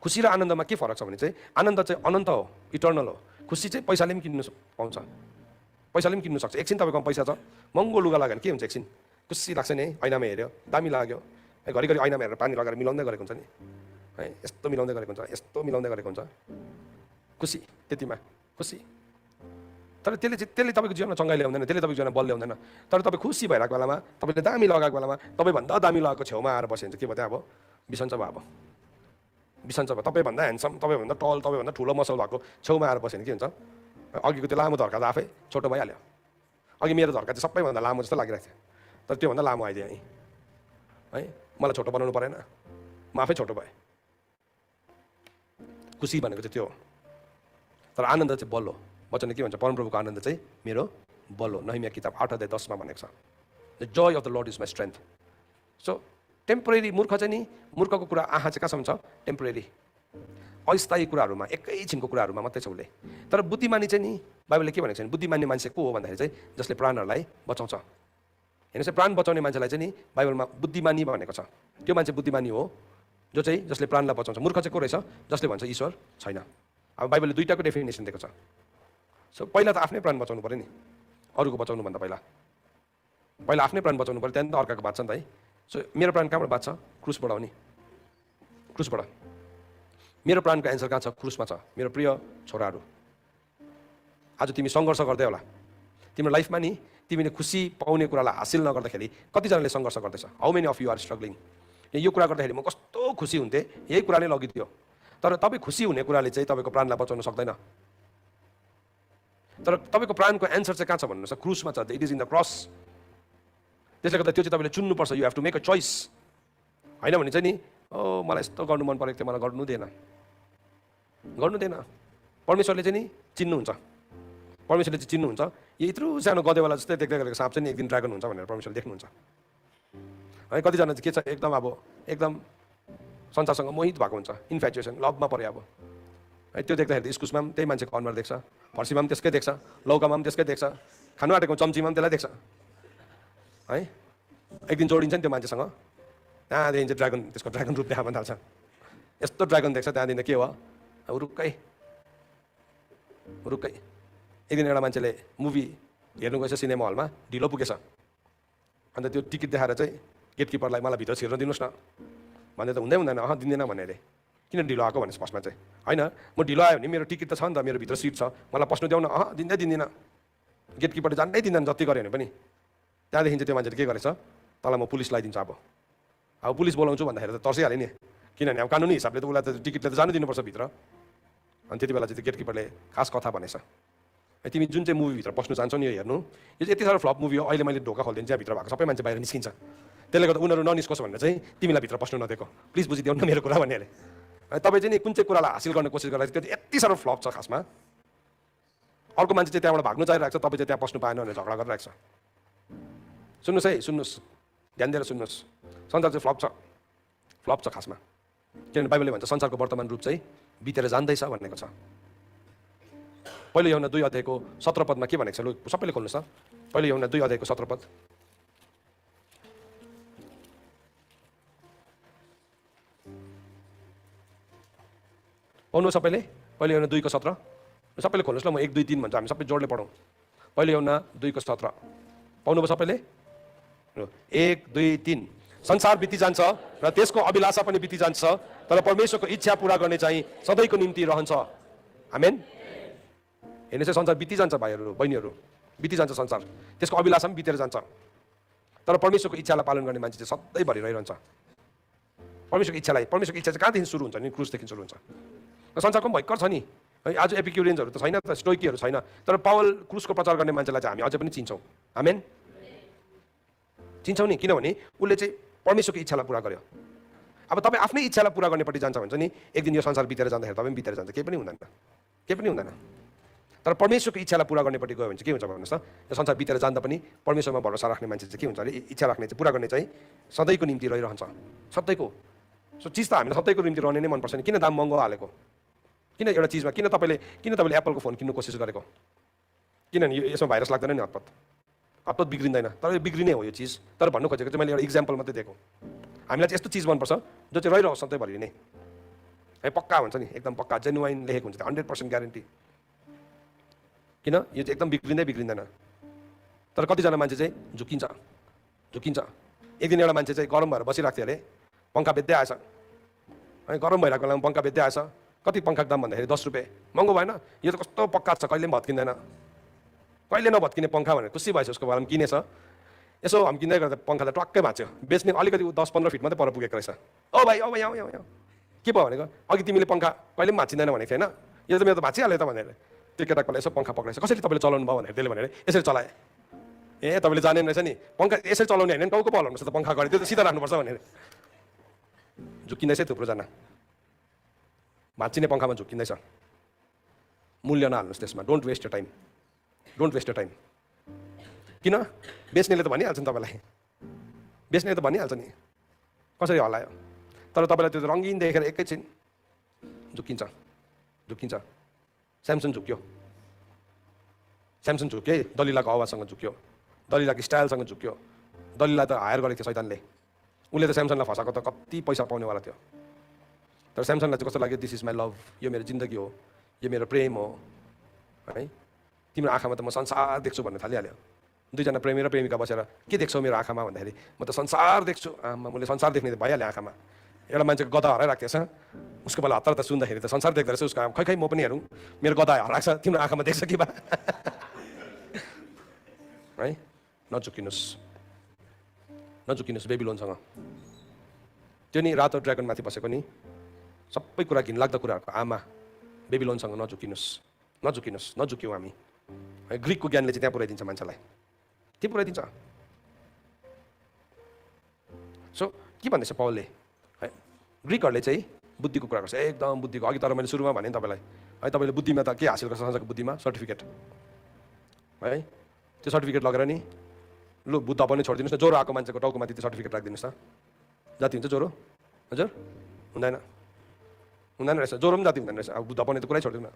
Speaker 1: खुसी र आनन्दमा के फरक छ भने चाहिँ आनन्द चाहिँ अनन्त हो, इटर्नल हो। खुसी चाहिँ पैसाले पनि किन्नु पाउँछ, पैसाले पनि किन्नु सक्छ। एकछिन तपाईँकोमा पैसा छ, महँगो लुगा लाग्यो भने के हुन्छ, एकछिन खुसी लाग्छ नि है, ऐनामा हेऱ्यो दामी लाग्यो, घरिघरि ऐनामा हेरेर पानी लगाएर मिलाउँदै गरेको हुन्छ नि है, यस्तो मिलाउँदै गरेको हुन्छ, यस्तो मिलाउँदै गरेको हुन्छ, खुसी त्यतिमा खुसी। तर त्यसले तपाईँको जीवनमा चङ्गाइ ल्याउँदैन, त्यसले तपाईँको जीवनमा बल ल्याउँदैन। तर तपाईँ खुसी भइरहेको बेलामा, तपाईँले दामी लगाएको बेलामा, तपाईँभन्दा दामी लगाएको छेउमा आएर बस्यो भने चाहिँ के भयो, अब बिसन्च भयो, अब बिसन्च भयो। तपाईँभन्दा ह्यान्डसम, तपाईँभन्दा टल, तपाईँभन्दा ठुलो मसल भएको छेउमा आएर बस्यो भने के हुन्छ, अघिको त्यो लामो धर्का त आफै छोटो भइहाल्यो। अघि मेरो धर्का चाहिँ सबैभन्दा लामो जस्तो लागिरहेको थियो, तर त्योभन्दा लामो आइदियो है, मलाई छोटो बनाउनु परेन, म आफै छोटो भएँ। खुसी भनेको चाहिँ त्यो हो। तर आनन्द चाहिँ बल हो। वचनले के भन्छ, परमप्रभुको आनन्द चाहिँ मेरो बल हो। नहमिया किताब 8:10 भनेको छ, the Joy of the lord is my strength. So temporary, मूर्ख चाहिँ नि, मूर्खको कुरा आँखा चाहिँ कहाँसम्म छ, टेम्पोरेरी, अस्थायी कुराहरूमा, एकैछिनको कुराहरूमा मात्रै छ उसले। तर बुद्धिमानी चाहिँ नि, बाइबलले के भनेको छ भने बुद्धिमानी मान्छे को हो भन्दाखेरि चाहिँ जसले प्राणहरूलाई बचाउँछ। हेर्नुहोस्, प्राण बचाउने मान्छेलाई चाहिँ नि बाइबलमा बुद्धिमानी भनेको छ। त्यो मान्छे बुद्धिमानी हो जसले प्राणलाई बचाउँछ। मूर्ख चाहिँ को रहेछ, जसले भन्छ ईश्वर छैन। अब बाइबलले दुईटाको डेफिनेसन दिएको छ। सो पहिला त आफ्नै प्राण बचाउनु पऱ्यो नि, अरूको बचाउनुभन्दा पहिला आफ्नै प्राण बचाउनु पऱ्यो, त्यहाँदेखि त अर्काको बाँच्छ नि त है। सो मेरो प्राण कहाँबाट बाँच्छ, क्रुसबाट हो नि, क्रुसबाट। मेरो प्राणको एन्सर कहाँ छ, क्रुसमा छ। मेरो प्रिय छोराहरू, आज तिमी सङ्घर्ष गर्दै होला, तिम्रो लाइफमा नि तिमीले खुसी पाउने कुरालाई हासिल नगर्दाखेरि कतिजनाले सङ्घर्ष गर्दैछ। How many of you are struggling, यो कुरा गर्दाखेरि म कस्तो खुसी हुन्थेँ, यही कुराले लगिदियो। तर तपाईँ खुसी हुने कुराले चाहिँ तपाईँको प्राणलाई बचाउन सक्दैन। तर तपाईँको प्राणको एन्सर चाहिँ कहाँ छ भन्नुहोस्, क्रुसमा छ। It is in the cross. त्यसले गर्दा त्यो चाहिँ तपाईँले चुन्नुपर्छ। You have to make a choice. होइन भने चाहिँ नि, मलाई यस्तो गर्नु मन परेको थियो, मलाई गर्नु दिएन। परमेश्वरले चाहिँ नि चिन्नुहुन्छ, परमेश्वरले चाहिँ चिन्नुहुन्छ। यो यत्रो सानो गदेवाला जस्तै देख्दै गरेको साँप चाहिँ नि एक दिन ड्रागन हुन्छ भनेर परमेश्वरले देख्नुहुन्छ है। कतिजना चाहिँ के छ, एकदम संसारसँग मोहित भएको हुन्छ, इन्फ्याचुएसन, लभमा पऱ्यो अब है। त्यो देख्दाखेरि इस्कुसमा पनि त्यही मान्छेको अनुहार देख्छ, फर्सीमा पनि त्यसकै देख्छ, लौकामा पनि त्यसकै देख्छ, खानु आँटेको चम्चीमा पनि त्यसलाई देख्छ है। एक दिन जोडिन्छ नि त्यो मान्छेसँग, त्यहाँदेखि चाहिँ त्यसको ड्रागन रूप देखा भन्न थाल्छ। यस्तो ड्रागन देख्छ, त्यहाँदेखि के हो, रुक्कै। एक दिन एउटा मान्छेले मुभी हेर्नु गएछ सिनेमा हलमा, ढिलो पुगेछ। अन्त त्यो टिकट देखाएर चाहिँ गेटकिपरलाई मलाई भित्र छिर्न दिनुहोस् न भन्दै त हुँदैन, दिँदैन भने अरे। किन ढिलो आएको भने फर्स्टमा चाहिँ होइन, म ढिलो आयो भने मेरो टिकट त छ नि त, मेरो भित्र सिट छ, मलाई पस्नु देऊ न, दिँदैन। गेटकिपरले जान्नै दिँदैन जति गऱ्यो भने पनि। त्यहाँदेखि चाहिँ त्यो मान्छेले के गरेछ, तँलाई म पुलिस लगाइदिन्छु। अब पुलिस बोलाउँछु भन्दाखेरि त तर्सिहाल्यो नि, किनभने अब कानुनी हिसाबले त उसलाई त टिकटले त जानु दिनुपर्छ भित्र। अनि त्यति बेला चाहिँ त्यो गेटकिपरले खास कथा भनेछ, तिमी जुन चाहिँ मुभीभित्र पस्नु चाहन्छौ नि, यो हेर्नु, यो चाहिँ यति साह्रो फ्लप मुभी हो, अहिले मैले ढोका खोलिदिन्छु, त्यहाँ भित्र भएको सबै मान्छे बाहिर निस्किन्छ। त्यसले गर्दा उनीहरू ननिस्कोस् भनेर चाहिँ तिमीलाई भित्र पस्नु नदिएको, प्लिज बुझिदेऊ न मेरो कुरा भन्ने अरे। तपाईँ चाहिँ नि कुन चाहिँ कुरालाई हासिल गर्ने कोसिस गर्दा त्यो यति साह्रो फ्लप छ खासमा। अर्को मान्छे चाहिँ त्यहाँबाट भाग्नु चाहिरहेको छ, तपाईँ चाहिँ त्यहाँ पस्नु पाएन भनेर झगडा गरिरहेको छ। सुन्नुहोस् है, सुन्नुहोस्, ध्यान दिएर सुन्नुहोस्, संसार चाहिँ फ्लप छ खासमा। किनभने बाइबलले भन्छ संसारको वर्तमान रूप चाहिँ बितेर जाँदैछ भनेको छ। पहिलो यूहन्ना 2:17 के भनेको छ, लु सबैले खोल्नुहोस् त। पहिलो यूहन्ना 2:17। पाउनु सबैले, पहिलो यूहन्ना 2:17 सबैले खोल्नुहोस् ल, म 1, 2, 3 भन्छ, हामी सबै जोडले पढौँ। पहिलो यूहन्ना 2:17 पाउनुभयो सबैले? 1, 2, 3। संसार बिति जान्छ र त्यसको अभिलाषा पनि बिति जान्छ, तर परमेश्वरको इच्छा पूरा गर्ने चाहिँ सधैँको निम्ति रहन्छ। आमेन। हेर्नुहोस्, संसार बिति जान्छ भाइहरू बहिनीहरू, बिति जान्छ संसार, त्यसको अभिलाषा पनि बितेर जान्छ। तर परमेश्वरको इच्छालाई पालन गर्ने मान्छे चाहिँ सधैँभरि रहिरहन्छ। परमेश्वरको इच्छा चाहिँ कहाँदेखि सुरु हुन्छ नि? क्रुसदेखि सुरु हुन्छ। संसारको पनि भयङ्कर छ नि है, आज एपिक्युरियन्सहरू त छैन, त स्टोइकीहरू छैन, तर पावल क्रुसको प्रचार गर्ने मान्छेलाई चाहिँ हामी अझै पनि चिन्छौँ। आमेन, चिन्छौँ नि, किनभने उसले चाहिँ परमेश्वरको इच्छालाई पुरा गर्यो। अब तपाईँ आफ्नै इच्छालाई पुरा गर्नेपट्टि जान्छ भने चाहिँ नि एक दिन यो संसार बितेर जाँदाखेरि तपाईँ पनि बितेर जान्छ, केही पनि हुँदैन, केही पनि हुँदैन। तर परमेश्वरको इच्छालाई पुरा गर्नेपट्टि गयो भने चाहिँ के हुन्छ भन्नुहोस् त? यो संसार बितेर जाँदा पनि परमेश्वरमा भरोसा राख्ने मान्छे चाहिँ के हुन्छ अरे, इच्छा राख्ने चाहिँ पुरा गर्ने चाहिँ सधैँको निम्ति रहिरहन्छ, सधैँको। सो चिज त हामीलाई सधैँको निम्ति रहने नै मनपर्छ नि। किन दाम महँगो हालेको? किन एउटा चिजमा किन तपाईँले एप्पलको फोन किन्नु कोसिस गरेको? किनभने यसमा भाइरस लाग्दैन नि, हतपत बिग्रिँदैन। तर यो बिग्रिने हो यो चिज। तर भन्नु खोजेको चाहिँ मैले एउटा इक्जाम्पल मात्रै दिएको। हामीलाई चाहिँ यस्तो चिज मनपर्छ जो चाहिँ रहिरहोस् सधैँभरि नै है, पक्का हुन्छ नि, एकदम पक्का जेन्युइन लेखेको हुन्छ, 100% ग्यारेन्टी। किन? यो चाहिँ एकदम बिग्रिँदैन। तर कतिजना मान्छे चाहिँ झुकिन्छ। एक दिन एउटा मान्छे चाहिँ गरम भएर बसिरहेको थियो अरे, पङ्खा बेच्दै आएछ है, गरम भइरहेको बेलामा पङ्खा बेच्दै आएछ। कति पङ्खाको दाम भन्दाखेरि 10 रुपियाँ। महँगो भएन? यो त कस्तो पक्का छ, कहिले पनि भत्किँदैन, कहिले नभत्किने पङ्खा भनेर खुसी भएछ, उसको बारेमा किनेछ। यसो हम्किँदै गर्दा पङ्खा त टक्कै भाँच्यो, बेच्ने अलिकति 10-15 फिट मात्रै पर पुगेको रहेछ। ओ भाइ आऊ के भयो भनेको? अघि तिमीले पङ्खा कहिले पनि भाँचिँदैन भनेको थिएन, यो त मेरो त भाँचिहाल्यो त भनेर। त्यो केटाकोलाई यसो पङ्खा पक्रेछ, कसरी तपाईँले चलाउनु भयो भनेर त्यसले भनेर यसरी चलाए। ए तपाईँले जानेन रहेछ नि, पङ्खा यसरी चलाउने होइन, टाउको पलाउनुपर्छ त पङ्खा गरे, त्यो त सिधा राख्नुपर्छ भनेर झुकिँदैछ थुप्रोजना। भाँचिने पङ्खामा झुकिँदैछ। मूल्य नहाल्नुहोस् त्यसमा। Don't waste your time. किन? बेच्नेले त भनिहाल्छ नि तपाईँलाई, बेच्नेले त भनिहाल्छ नि कसरी हल्लायो। तर तपाईँलाई त्यो रङ्गिन देखेर एकैछिन झुकिन्छ। स्यामसङ झुक्यो है, दलिलाको आवाजसँग झुक्यो, दलिलाको स्टाइलसँग झुक्यो। दलिला त हायर गरेको थियो शैतानले, उसले त स्यामसङलाई फसाएको त कति पैसा पाउनेवाला थियो। तर स्यामसङलाई चाहिँ कस्तो लाग्यो? दिस इज माई लभ, यो मेरो जिन्दगी हो, यो मेरो प्रेम हो है, तिम्रो आँखामा त म संसार देख्छु भन्ने थालिहाल्यो। दुईजना प्रेमी र प्रेमिका बसेर के देख्छौ मेरो आँखामा भन्दाखेरि म त संसार देख्छु। मैले संसार देख्ने त भइहाल्यो आँखामा। एउटा मान्छेको गदा हराइरहेको थिएछ, उसको बेला हतार त सुन्दाखेरि त संसार देख्दो रहेछ, उसको आँखा खै म पनि हेरौँ, मेरो गदा हराएको छ, तिम्रो आँखामा देख्छ कि बा है। नझुकिनुहोस् बेबिलोनसँग। त्यो नि रातो ड्रागन माथि बसेको नि, सबै कुरा घिनलाग्दो कुराहरूको आमा बेबिलोनसँग नझुक्यौँ हामी है। ग्रिकको ज्ञानले चाहिँ त्यहाँ पुऱ्याइदिन्छ मान्छेलाई, के पुऱ्याइदिन्छ। सो के भन्दैछ पावलले है, ग्रिकहरूले चाहिँ बुद्धिको कुरा गर्छ, एकदम बुद्धिको। अघि तर मैले सुरुमा भने तपाईँलाई है, तपाईँले बुद्धिमा त के हासिल गर्छ संसारको बुद्धिमा? सर्टिफिकेट है। त्यो सर्टिफिकेट लगेर नि लु बुद्ध पनि छोडिदिनुहोस् न, ज्वरो आएको मान्छेको टाउको माथि त्यो सर्टिफिकेट राखिदिनुहोस् त, जाति हुन्छ ज्वरो? हजुर हुँदैन रहेछ, ज्वरो पनि जाति हुँदैन रहेछ। अब बुद्ध पनि त कुरै छोडिदिउँ न,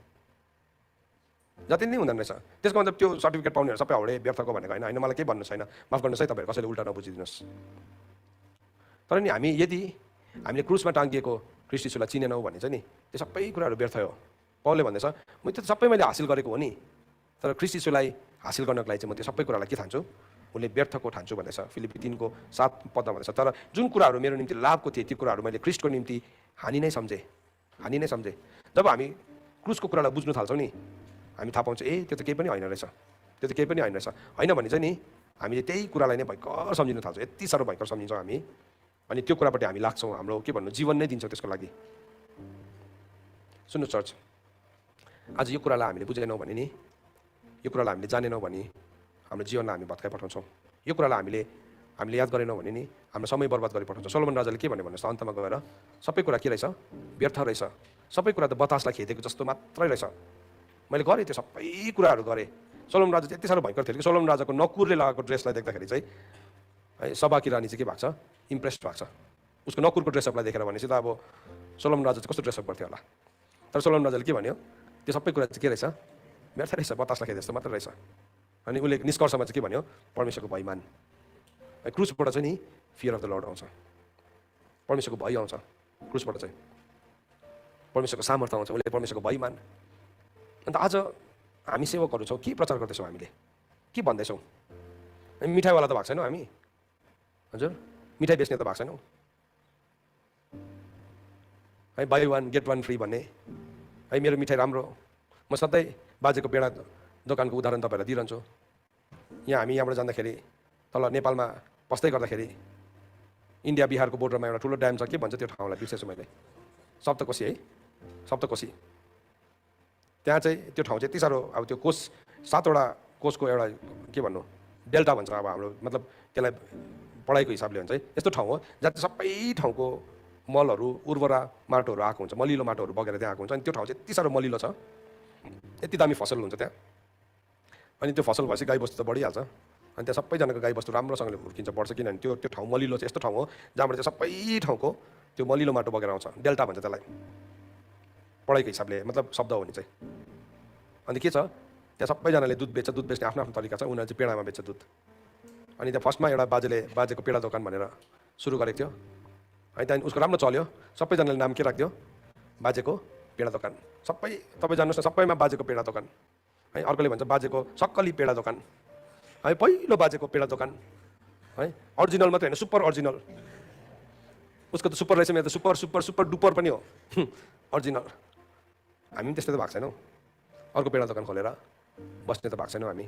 Speaker 1: जाति नै हुँदैन रहेछ। त्यसको मतलब त्यो सर्टिफिकेट पाउनेहरू सबै हाउडे व्यर्थको भनेको होइन। मलाई केही भन्नु छैन, माफ गर्नुहोस् है, तपाईँहरू कसैले उल्टा नबुझिदिनुहोस्। तर नि हामीले क्रुसमा टाँगिएको ख्रीष्ट यीशुलाई चिनेनौँ भने चाहिँ नि त्यो सबै कुराहरू व्यर्थ हो। पावलले भन्दैछ म त्यो सबै मैले हासिल गरेको हो नि, तर ख्रीष्ट यीशुलाई हासिल गर्नको लागि चाहिँ म त्यो सबै कुरालाई के ठान्छु? उसले व्यर्थको ठान्छु भन्दैछ। फिलिप्पी 3:7 भन्दैछ, तर जुन कुराहरू मेरो निम्ति लाभको थिए त्यो कुराहरू मैले ख्रीष्टको निम्ति हानि नै सम्झेँ। जब हामी क्रुसको कुरालाई बुझ्नु थाल्छौँ नि, हामी थाहा पाउँछ ए त्यो त केही पनि होइन रहेछ, होइन भने चाहिँ नि हामीले त्यही कुरालाई नै भयङ्कर सम्झिनु थाल्छौँ, यति साह्रो भयङ्कर सम्झिन्छौँ हामी। अनि त्यो कुरापट्टि हामी लाग्छौँ, हाम्रो के भन्नु जीवन नै दिन्छौँ त्यसको लागि। सुन्नु चर्च, आज यो कुरालाई हामीले बुझेनौँ भने नि, यो कुरालाई हामीले जानेनौँ भने हाम्रो जीवनलाई हामी भत्काइ पठाउँछौँ। यो कुरालाई हामीले याद गरेनौँ भने नि हाम्रो समय बर्बाद गरी पठाउँछौँ। सोलोमन राजाले के भन्यो भन्नुहोस् त, अन्तमा गएर सबै कुरा के रहेछ? व्यर्थ रहेछ। सबै कुरा त बतासलाई खेदेको जस्तो मात्रै रहेछ। मैले गरेँ त्यो सबै कुराहरू गरेँ। सोलोमन राजा चाहिँ यति साह्रो भयङ्कर थियो कि सोलोमन राजाको नकुरले लगाएको ड्रेसलाई देख्दाखेरि चाहिँ है सभाकी रानी चाहिँ के भएको छ? इम्प्रेस्ड भएको छ। उसको नकुरको ड्रेसअपलाई देखेर भनेपछि त अब सोलोमन राजा चाहिँ कस्तो ड्रेसअप गर्थ्यो होला। तर सोलोमन राजाले के भन्यो? त्यो सबै कुरा चाहिँ के रहेछ? व्यर्थ रहेछ, बतासलाई खेदे जस्तो मात्रै रहेछ। अनि उसले निष्कर्षमा चाहिँ के भन्यो? परमेश्वरको भयमान। क्रुसबाट चाहिँ नि फियर अफ द लर्ड आउँछ, परमेश्वरको भय आउँछ। क्रुसबाट चाहिँ परमेश्वरको सामर्थ्य आउँछ, उसले परमेश्वरको भयमान। अन्त आज हामी सेवकहरू छौँ, के प्रचार गर्दैछौँ? हामीले के भन्दैछौँ? मिठाईवाला त भएको छैनौँ हामी, हजुर मिठाई बेच्ने त भएको छैनौँ है, buy one get one free भन्ने है। मेरो मिठाई राम्रो, म सधैँ बाजेको पेडा दोकानको उदाहरण तपाईँहरूलाई दिइरहन्छु। यहाँबाट जाँदाखेरि तल नेपालमा पस्दै गर्दाखेरि इन्डिया बिहारको बोर्डरमा एउटा ठुलो ड्याम छ, के भन्छ त्यो ठाउँलाई बिर्सेछु मैले, सप्तकोशी है, सप्तकोशी। त्यहाँ चाहिँ त्यो ठाउँ चाहिँ यति साह्रो, अब त्यो कोष 7वटा कोषको एउटा के भन्नु डेल्टा भन्छ अब हाम्रो, मतलब त्यसलाई पढाइको हिसाबले हुन्छ है, यस्तो ठाउँ हो जहाँ सबै ठाउँको मलहरू उर्वरा माटोहरू आएको हुन्छ, मलिलो माटोहरू बगेर त्यहाँ आएको हुन्छ। अनि त्यो ठाउँ चाहिँ यति साह्रो मलिलो छ, यति दामी फसल हुन्छ त्यहाँ। अनि त्यो फसल भएपछि गाईबस्तु त बढिहाल्छ, अनि त्यहाँ सबैजनाको गाईबस्तु राम्रोसँगले हुर्किन्छ, बढ्छ। किनभने त्यो ठाउँ मलिलो चाहिँ यस्तो ठाउँ हो जहाँबाट चाहिँ सबै ठाउँको त्यो मलिलो माटो बगेर आउँछ, डेल्टा भन्छ त्यसलाई पढाइको हिसाबले, मतलब शब्द हो नि चाहिँ। अनि के छ त्यहाँ सबैजनाले दुध बेच्छ, दुध बेच्ने आफ्नो आफ्नो तरिका छ, उनीहरू चाहिँ पेडामा बेच्छ दुध। अनि त्यहाँ फर्स्टमा एउटा बाजेको पेडा दोकान भनेर सुरु गरेको थियो, अनि त्यहाँदेखि उसको राम्रो चल्यो, सबैजनाले नाम के राख्थ्यो, बाजेको पेडा दोकान। सबै तपाईँ जानुहोस् न, सबैमा बाजेको पेडा दोकान है। अर्कोले भन्छ बाजेको सक्कली पेडा दोकान है, पहिलो बाजेको पेडा दोकान है, अरिजिनल मात्रै होइन सुपर अरिजिनल, उसको त सुपर रहेछ, मेरो त सुपर सुपर सुपर डुपर पनि हो अरिजिनल। हामी पनि त्यस्तै त भएको छैनौँ, अर्को पेडा दोकान खोलेर बस्ने त भएको छैनौँ हामी,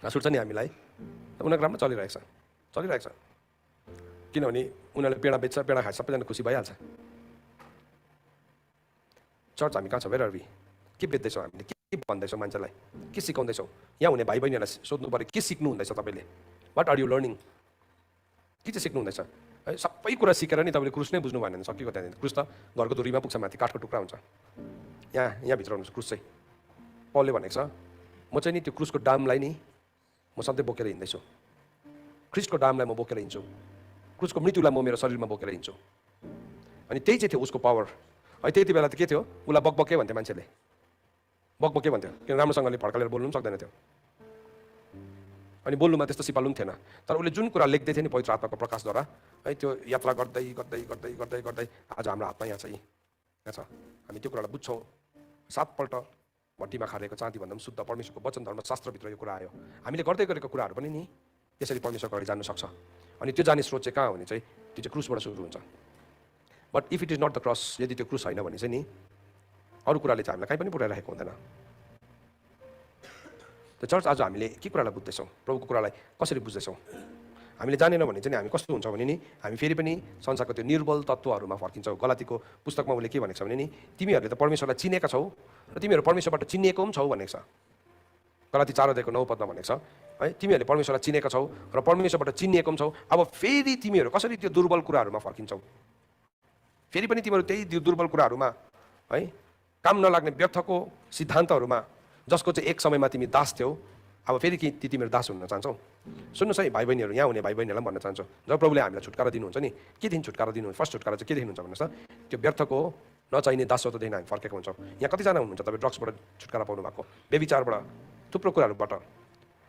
Speaker 1: हाँस उठ्छ नि हामीलाई। उनीहरूको राम्रो चलिरहेको छ, किनभने उनीहरूले पेडा बेच्छ, पेडा खाए सबैजना खुसी भइहाल्छ। चर्च हामी कहाँ छ वेयर आर वी, के बेच्दैछौँ हामीले, के भन्दैछौँ मान्छेलाई, के सिकाउँदैछौँ? यहाँ हुने भाइ बहिनीहरूलाई सोध्नु पऱ्यो, के सिक्नु हुँदैछ तपाईँले, वाट आर यु लर्निङ, के चाहिँ सिक्नु हुँदैछ है? सबै कुरा सिकेर नि तपाईँले क्रुस नै बुझ्नु भएन भने सकेको त्यहाँदेखि। क्रुस त घरको धुरीमा पुग्छ, माथि काठको टुक्रा हुन्छ, यहाँभित्र हुनुहुन्छ क्रुस चाहिँ। पौलले भनेको छ म चाहिँ नि त्यो क्रुसको डामलाई नि म सधैँ बोकेर हिँड्दैछु, ख्रिस्टको डामलाई म बोकेर हिँड्छु, क्रुसको मृत्युलाई म मेरो शरीरमा बोकेर हिँड्छु। अनि त्यही चाहिँ थियो उसको पावर है। त्यति बेला त के थियो, उसलाई बकबके भन्थ्यो मान्छेले, बकबके भन्थ्यो, किन राम्रोसँगले भड्कालेर बोल्नु पनि सक्दैन थियो, अनि बोल्नुमा त्यस्तो सिपालु पनि थिएन। तर उसले जुन कुरा लेख्दै थियो नि पवित्र आत्माको प्रकाशद्वारा है, त्यो यात्रा गर्दै गर्दै गर्दै गर्दै गर्दै आज हाम्रो हातमा यहाँ छ, हामी त्यो कुरालाई बुझ्छौँ। 7 पल्ट भट्टीमा खारेको चाँदी भन्दा पनि शुद्ध परमेश्वरको वचन धर्मशास्त्रभित्र यो कुरा आयो। हामीले गर्दै गरेको कुराहरू पनि नि त्यसरी परमेश्वरको अगाडि जानु सक्छ। अनि त्यो जाने स्रोत चाहिँ कहाँ हुने चाहिँ, त्यो चाहिँ क्रुसबाट सुरु हुन्छ। But if it is not the cross, यदि त्यो क्रुस होइन भने चाहिँ नि अरू कुराले चाहिँ हामीलाई कहीँ पनि पुऱ्याइरहेको हुँदैन। त चर्च आज हामीले के कुरालाई बुझ्दैछौँ, प्रभुको कुरालाई कसरी बुझ्दैछौँ? हामीले जानेनौँ भने चाहिँ हामी कस्तो हुन्छ भने नि हामी फेरि पनि संसारको त्यो निर्बल तत्त्वहरूमा फर्किन्छौँ। गलातीको पुस्तकमा उसले के भनेको छ भने नि तिमीहरूले त परमेश्वरलाई चिनेका छौ र तिमीहरू परमेश्वरबाट चिनिएको पनि छौ भनेको छ। गलाती 4:9 भनेको छ है, तिमीहरूले परमेश्वरलाई चिनेका छौ र परमेश्वरबाट चिनिएको पनि छौ। अब फेरि तिमीहरू कसरी त्यो दुर्बल कुराहरूमा फर्किन्छौ? फेरि पनि तिमीहरू त्यही दुर्बल कुराहरूमा है, काम नलाग्ने व्यर्थको सिद्धान्तहरूमा, जसको चाहिँ एक समयमा तिमी दास थियौ, अब फेरि कि तिमीहरू दास हुन चाहन्छौ? सुन्नुहोस् है भाइ बहिनीहरू, यहाँ हुने भाइ बहिनीहरूलाई भन्न चाहन्छु, जब प्रभुले हामीलाई छुटकारा दिनुहुन्छ नि, केदेखि छुटकारा दिनुहुन्छ? फर्स्ट छुटकारा चाहिँ केदेखि हुन्छ भन्नुहोस् त, त्यो व्यर्थको नचाहिने दासत्वदेखि हामी फर्केको हुन्छौँ। यहाँ कतिजना हुनुहुन्छ तपाईँ ड्रग्सबाट छुटकारा पाउनु भएको, व्यभिचारबाट, थुप्रो कुराहरूबाट।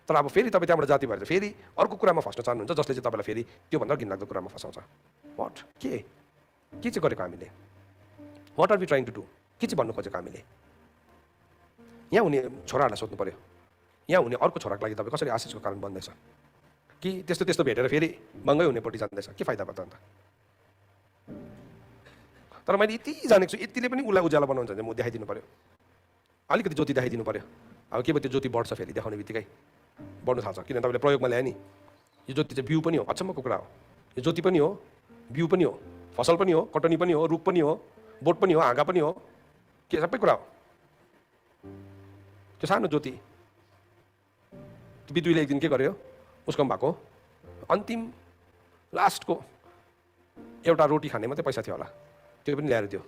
Speaker 1: तर अब फेरि तपाईँ त्यहाँबाट जाति भएर चाहिँ फेरि अर्को कुरामा फस्न चाहनुहुन्छ, जसले चाहिँ तपाईँलाई फेरि त्योभन्दा घिनलाग्दो कुरामा फसाउँछ। वाट, के चाहिँ गरेको हामीले? What are we trying to do? के चाहिँ भन्नु खोजेको हामीले? यहाँ हुने छोराहरूलाई सोध्नु पऱ्यो, यहाँ हुने अर्को छोराको लागि तपाईँ कसरी आशिषको कारण बन्दैछ? कि त्यस्तो त्यस्तो भेटेर फेरि महँगै हुनेपट्टि जाँदैछ? के फाइदा भयो त अन्त? तर मैले यति जानेको छु, यतिले पनि उसलाई उज्यालो बनाउँछ भने म देखाइदिनु पऱ्यो, अलिकति ज्योति देखाइदिनु पऱ्यो। अब के भयो, त्यो ज्योति बढ्छ, फेरि देखाउने बित्तिकै बढ्नु थाल्छ। किन तपाईँले प्रयोगमा ल्याए नि, यो ज्योति चाहिँ बिउ पनि हो, अचम्मको कुरा हो। यो ज्योति पनि हो, बिउ पनि हो, फसल पनि हो, कटनी पनि हो, रुख पनि हो, बोट पनि हो, हाँगा पनि हो, के सबै कुरा हो। त्यो सानो ज्योति बिजुलीले एक दिन के गर्यो, उसको भएको अन्तिम लास्टको एउटा रोटी खाने मात्रै पैसा थियो होला, त्यो पनि ल्याएर दियो।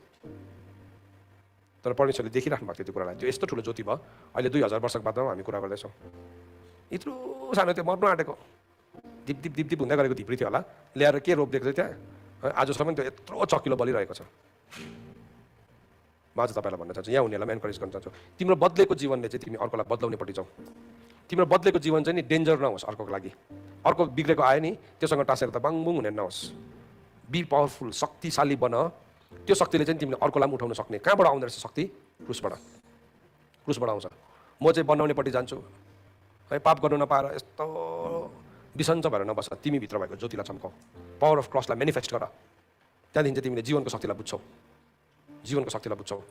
Speaker 1: तर परमेश्वरले देखिराख्नु भएको थियो त्यो कुरालाई। त्यो यस्तो ठुलो ज्योति भयो, अहिले 2000 वर्षको बादमा हामी कुरा गर्दैछौँ। यत्रो सानो त्यो मर्नु आँटेको दिप दिप दिप दिप हुँदै गरेको धिप्री थियो होला, ल्याएर के रोपिदिएको थियो त्यहाँ, आजसम्म त्यो यत्रो चकिलो बलिरहेको छ। म आज तपाईँलाई भन्न चाहन्छु, यहाँ उनीहरूलाई एन्करेज गर्न चाहन्छु, तिम्रो बदलेको जीवनले चाहिँ तिमी अर्कोलाई बदलाउनेपट्टि जाऊ। तिम्रो बदलेको जीवन चाहिँ नि डेन्जर नहोस् अर्कोको लागि। अर्को बिग्रेको आयो नि त्योसँग टाँसेर त बाङबुङ हुने नहोस्। बी पावरफुल, शक्तिशाली बन। त्यो शक्तिले चाहिँ तिमीले अर्कोलाई पनि उठाउन सक्ने। कहाँबाट आउँदो रहेछ शक्ति? क्रुसबाट आउँछ। म चाहिँ बनाउनेपट्टि जान्छु है, पाप गर्नु नपाएर यस्तो बिसन्च भएर नबस, तिमी भित्र भएको ज्योतिलाई चम्काऊ, पावर अफ क्रसलाई मेनिफेस्ट गर। त्यहाँदेखि चाहिँ तिमीले जीवनको शक्तिलाई बुझ्छौ, जीवनको शक्तिलाई बुझ्छौ।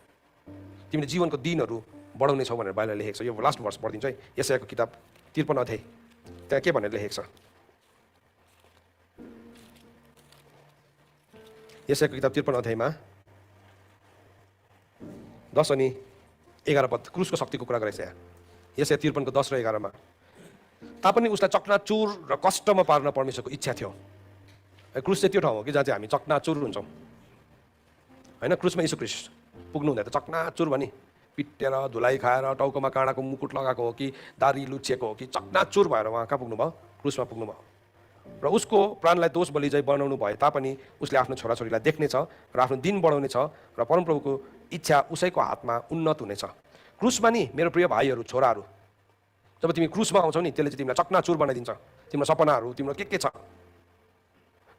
Speaker 1: तिमीले जीवनको दिनहरू बढाउने छौ भनेर बाइबलले लेखेको छ। यो लास्ट वर्ष पढिदिन्छ है, यशायाको किताब 53 अध्याय, त्यहाँ के भनेर लेखेको छ? यशायाको किताब 53 अध्यायमा 10 अनि 11 पद क्रुसको शक्तिको कुरा गरेछ यहाँ। यशाया 53 को 10 र 11 मा तापनि उसलाई चकनाचुर र कष्टमा पार्न परमेश्वरको इच्छा थियो। क्रुस चाहिँ त्यो ठाउँ हो कि जहाँ चाहिँ हामी चकनाचुर हुन्छौँ होइन। क्रुसमा यीशु ख्रीष्ट पुग्नु हुँदा त चकनाचुर भनी पिटेर धुलाइ खाएर टाउकोमा काँडाको मुकुट लगाएको हो कि दारी लुचिएको हो कि चकनाचुर भएर उहाँ कहाँ पुग्नुभयो? क्रुसमा पुग्नुभयो। र उसको प्राणलाई दोष बलि चाहिँ बनाउनु भए तापनि उसले आफ्नो छोराछोरीलाई देख्नेछ र आफ्नो दिन बढाउनेछ र परमप्रभुको इच्छा उसैको हातमा उन्नत हुनेछ। क्रुसमा नि मेरो प्रिय भाइहरू छोराहरू, जब तिमी क्रुसमा आउँछौ नि त्यसले चाहिँ तिमीलाई चकनाचुर बनाइदिन्छ, तिम्रो सपनाहरू तिम्रो के छ।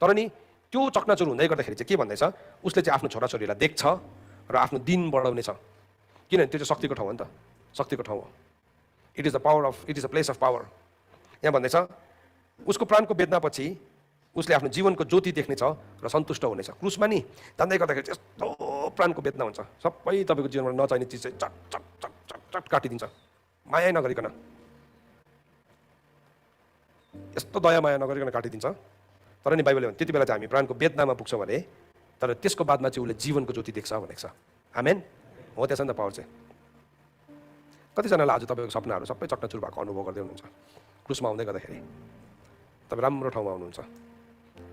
Speaker 1: तर नि त्यो चकनाचुर हुँदै गर्दाखेरि चाहिँ के भन्दैछ? उसले चाहिँ आफ्नो छोराछोरीलाई देख्छ र आफ्नो दिन बढाउनेछ। किनभने त्यो चाहिँ शक्तिको ठाउँ हो नि त, शक्तिको ठाउँ हो। It is a place of power. यहाँ भन्दैछ उसको प्राणको वेदनापछि उसले आफ्नो जीवनको ज्योति देख्नेछ र सन्तुष्ट हुनेछ। क्रुसमा नि जाँदै गर्दाखेरि यस्तो प्राणको वेदना हुन्छ, सबै तपाईँको जीवनमा नचाहिने चिज चाहिँ चट चट चट चट चट काटिदिन्छ, माया नगरिकन, यस्तो दया माया नगरिकन काटिदिन्छ। तर नि बाइबलले भन्छ त्यति बेला चाहिँ हामी प्राणको वेदनामा पुग्छौँ भने, तर त्यसको बादमा चाहिँ उसले जीवनको ज्योति देख्छ भनेको छ। आमेन हो, त्यसो नि त पावर चाहिँ। कतिजनालाई आज तपाईँको सपनाहरू सबै चकनाचुर भएको अनुभव गर्दै हुनुहुन्छ क्रुसमा आउँदै गर्दाखेरि। तपाईँ राम्रो ठाउँमा आउनुहुन्छ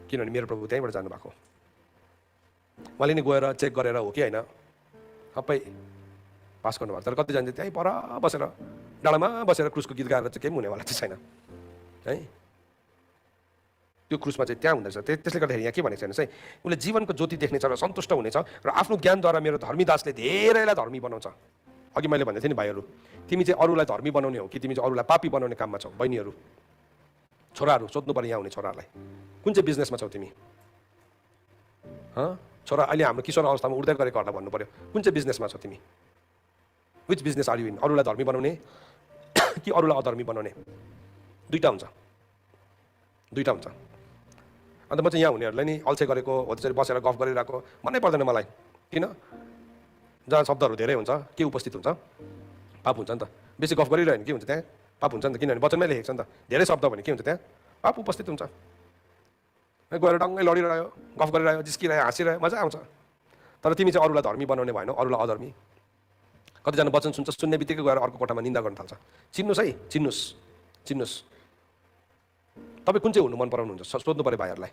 Speaker 1: किनभने मेरो प्रभु त्यहीँबाट जानुभएको। उहाँले नि गएर चेक गरेर हो कि होइन सबै पास गर्नुभएको। तर कतिजना चाहिँ त्यहीँ पर बसेर डाँडामा बसेर क्रुसको गीत गाएर चाहिँ केही हुनेवाला चाहिँ छैन है। त्यो क्रुसमा चाहिँ त्यहाँ हुँदैछ। त्यसले गर्दाखेरि यहाँ के भनेको छैन चाहिँ उसले जीवनको ज्योति देख्नेछ र सन्तुष्ट हुनेछ र आफ्नो ज्ञानद्वारा मेरो धर्मीदासले धेरैलाई धर्मी बनाउँछ। अघि मैले भन्दै थिएँ नि भाइहरू, तिमी चाहिँ अरूलाई धर्मी बनाउने हो कि तिमी चाहिँ अरूलाई पापी बनाउने काममा छौ? बहिनीहरू छोराहरू सोध्नु पर्यो यहाँ हुने छोराहरूलाई, कुन चाहिँ बिजनेसमा छौ तिमी? छोरा अहिले हाम्रो किशोर अवस्थामा उड्दै गरेकोहरूलाई भन्नु पर्यो कुन चाहिँ बिजनेसमा छौ तिमी? Which business are you in? अरूलाई धर्मी बनाउने कि अरूलाई अधर्मी बनाउने? दुईवटा हुन्छ, दुईवटा हुन्छ। अन्त म चाहिँ यहाँ हुनेहरूलाई नि अल्छे गरेको हो त्यसरी बसेर गफ गरिरहेको मनै पर्दैन मलाई। किन? जहाँ शब्दहरू धेरै हुन्छ के उपस्थित हुन्छ? पाप हुन्छ नि त। बेसी गफ गरिरह्यो भने के हुन्छ? त्यहाँ पाप हुन्छ नि त, किनभने वचनमै लेखेको छ नि त। धेरै शब्द भने के हुन्छ? त्यहाँ पाप उपस्थित हुन्छ। गएर डङ्गै लडिरह्यो, गफ गरिरह्यो, जिस्किरह्यो, हाँसिरह्यो, मजा आउँछ। तर तिमी चाहिँ अरूलाई धर्मी बनाउने भएन, अरूलाई अधर्मी। कतिजना वचन सुन्छ, सुन्ने बित्तिकै गएर अर्को कोठामा निन्दा गर्न थाल्छ। चिन्नुहोस् है, चिन्नुहोस् चिन्नुहोस् तपाईँ कुन चाहिँ हुनु मन पराउनुहुन्छ? सोध्नु पऱ्यो भाइहरूलाई।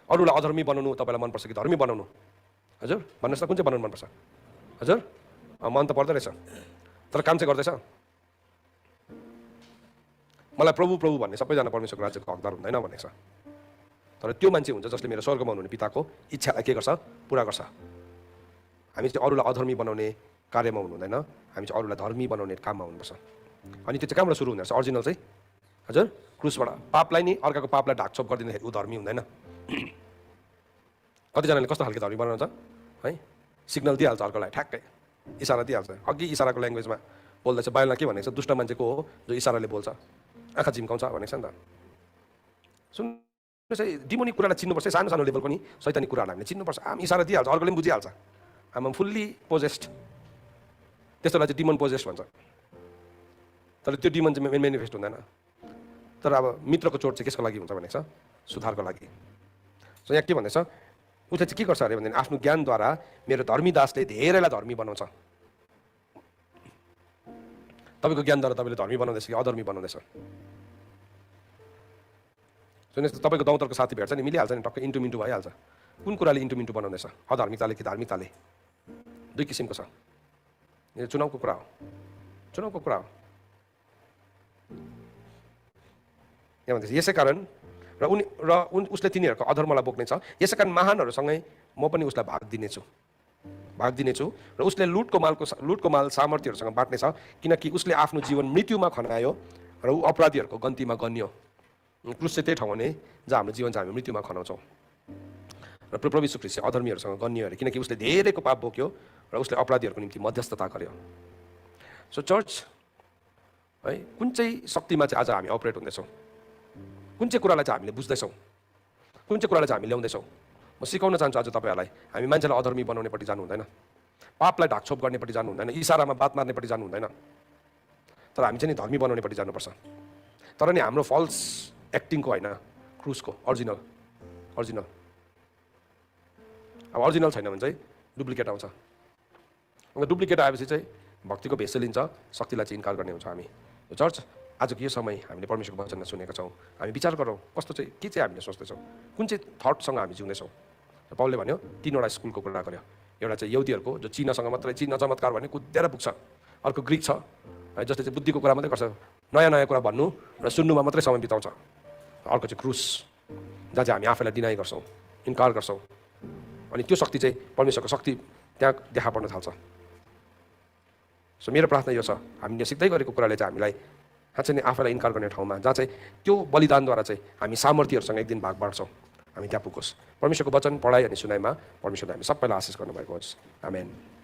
Speaker 1: अरूलाई अधर्मी बनाउनु तपाईँलाई मनपर्छ कि धर्मी बनाउनु? हजुर भन्नुहोस् त, कुन चाहिँ बनाउनु मनपर्छ? हजुर मन त पर्दो रहेछ, तर काम चाहिँ गर्दैछ? मलाई प्रभु प्रभु भन्ने सबैजना परमेश्वरको राज्यको हकदार हुँदैन भनेको छ। तर त्यो मान्छे हुन्छ जसले मेरो स्वर्गमा हुनुहुने पिताको इच्छालाई के गर्छ? पुरा गर्छ। हामी चाहिँ अरूलाई अधर्मी बनाउने कार्यमा हुनु हुँदैन, हामी चाहिँ अरूलाई धर्मी बनाउने काममा हुनुपर्छ। अनि त्यो चाहिँ कहाँबाट सुरु हुँदो रहेछ? अरिजिनल चाहिँ हजुर क्रुसबाट। पापलाई नि अर्काको पापलाई ढाकछोप गरिदिँदाखेरि ऊ धर्मी हुँदैन। कतिजनाले कस्तो खालको धर्मी बनाउँछ है? सिग्नल दिइहाल्छ अर्कोलाई, ठ्याक्कै इसारा दिइहाल्छ। अघि इसाराको ल्याङ्ग्वेजमा बोल्दैछ, बाइबलमा के भनेको छ? दुष्ट मान्छेको हो जो इसाराले बोल्छ, आँखा झिम्काउँछ भनेको छ नि त। सुन्नुहोस् है, डिमोनिक कुरालाई चिन्नुपर्छ, सानो सानो लेभलको नि शैतानिक कुराहरूलाई हामीले चिन्नुपर्छ। आम इसारा दिइहाल्छ, अर्कोले पनि बुझिहाल्छ। आम फुल्ली पोजेस्ड, त्यस्तोलाई चाहिँ डिमन पोजेस्ट भन्छ। तर त्यो डिमन चाहिँ मेनिफेस्ट हुँदैन। तर अब मित्रको चोट चाहिँ केसको लागि हुन्छ भनेको छ? सुधारको लागि। सो यहाँ के भन्दैछ? उसले चाहिँ के गर्छ अरे भन्दाखेरि आफ्नो ज्ञानद्वारा मेरो धर्मीदासले धेरैलाई धर्मी बनाउँछ। तपाईँको ज्ञानद्वारा तपाईँले धर्मी बनाउँदैछ कि अधर्मी बनाउँदैछ? सुन्नुहोस्, तपाईँको दौतरको साथी भेट्छ नि, मिलिहाल्छ नि, टक्कै इन्टु मिन्टु भइहाल्छ। कुन कुराले इन्टु मिन्टु बनाउँदैछ? अधार्मिकताले कि धार्मिकताले? दुई किसिमको छ। यो चुनावको कुरा हो, चुनावको कुरा हो। यहाँ भन्दैछ यसै कारण उसले तिनीहरूको अधर्मलाई बोक्नेछ, यसै कारण महानहरूसँगै म पनि उसलाई भाग दिनेछु र उसले लुटको माल सामर्थ्यहरूसँग बाँट्नेछ, किनकि उसले आफ्नो जीवन मृत्युमा खनायो र ऊ अपराधीहरूको गन्तीमा गन्यो। क्रुस चाहिँ त्यही ठाउँ हो नि जहाँ हाम्रो जीवन चाहिँ हामी मृत्युमा खनाउँछौँ। र प्रभु यीशु ख्रीष्ट अधर्मीहरूसँग गन्यो अरे, किनकि उसले धेरैको पाप बोक्यो र उसले अपराधीहरूको निम्ति मध्यस्थता गर्यो। सो चर्च है, कुन चाहिँ शक्तिमा चाहिँ आज हामी अपरेट हुँदैछौँ? कुन चाहिँ कुरालाई चाहिँ हामीले बुझ्दैछौँ? कुन चाहिँ कुरालाई चाहिँ हामी ल्याउँदैछौँ? म सिकाउन चाहन्छु आज तपाईँहरूलाई, हामी मान्छेलाई अधर्मी बनाउनेपट्टि जानु हुँदैन, पापलाई ढाकछोप गर्नेपट्टि जानु हुँदैन, इसारामा बात मार्नेपट्टि जानु हुँदैन, तर हामी चाहिँ नि धर्मी बनाउनेपट्टि जानुपर्छ। तर नि हाम्रो फल्स एक्टिङको होइन, क्रुसको, अरिजिनल। अब अरिजिनल छैन भने चाहिँ डुप्लिकेट आउँछ। अन्त डुप्लिकेट आएपछि चाहिँ भक्तिको भेष लिन्छ, शक्तिलाई चाहिँ इन्कार गर्ने हुन्छ हामी। चर्च आजको यो समय हामीले परमेश्वरको वचन सुनेका छौँ, हामी विचार गरौँ कस्तो चाहिँ के चाहिँ हामीले सोच्दैछौँ, कुन चाहिँ थटसँग हामी जिउँदैछौँ। पाउलले भन्यो 3वटा स्कुलको कुरा गर्यो। एउटा चाहिँ यहुदीहरूको जो चिनासँग मात्रै चिना चमत्कार भन्ने कुदेर पुग्छ, अर्को ग्रिक छ जसले चाहिँ बुद्धिको कुरा मात्रै गर्छ, नयाँ नयाँ कुरा भन्नु र सुन्नुमा मात्रै समय बिताउँछ। अर्को चाहिँ क्रुस जहाँ चाहिँ हामी आफैलाई डिनाइ गर्छौँ, इन्कार गर्छौँ, अनि त्यो शक्ति चाहिँ परमेश्वरको शक्ति त्यहाँ देखा पर्न थाल्छ। सो मेरो प्रार्थना यो छ, हामीले सिक्दै गरेको कुराले चाहिँ हामीलाई साँच्चै नै आफैलाई इन्कार गर्ने ठाउँमा जहाँ चाहिँ त्यो बलिदानद्वारा चाहिँ हामी सामर्थ्यहरूसँग एक दिन भाग बाँड्छौँ, हामी त्यहाँ पुगोस्। परमेश्वरको वचन पढाइ अनि सुनाइमा परमेश्वरले हामी सबैलाई आशिष गर्नुभएको होस्। आमेन।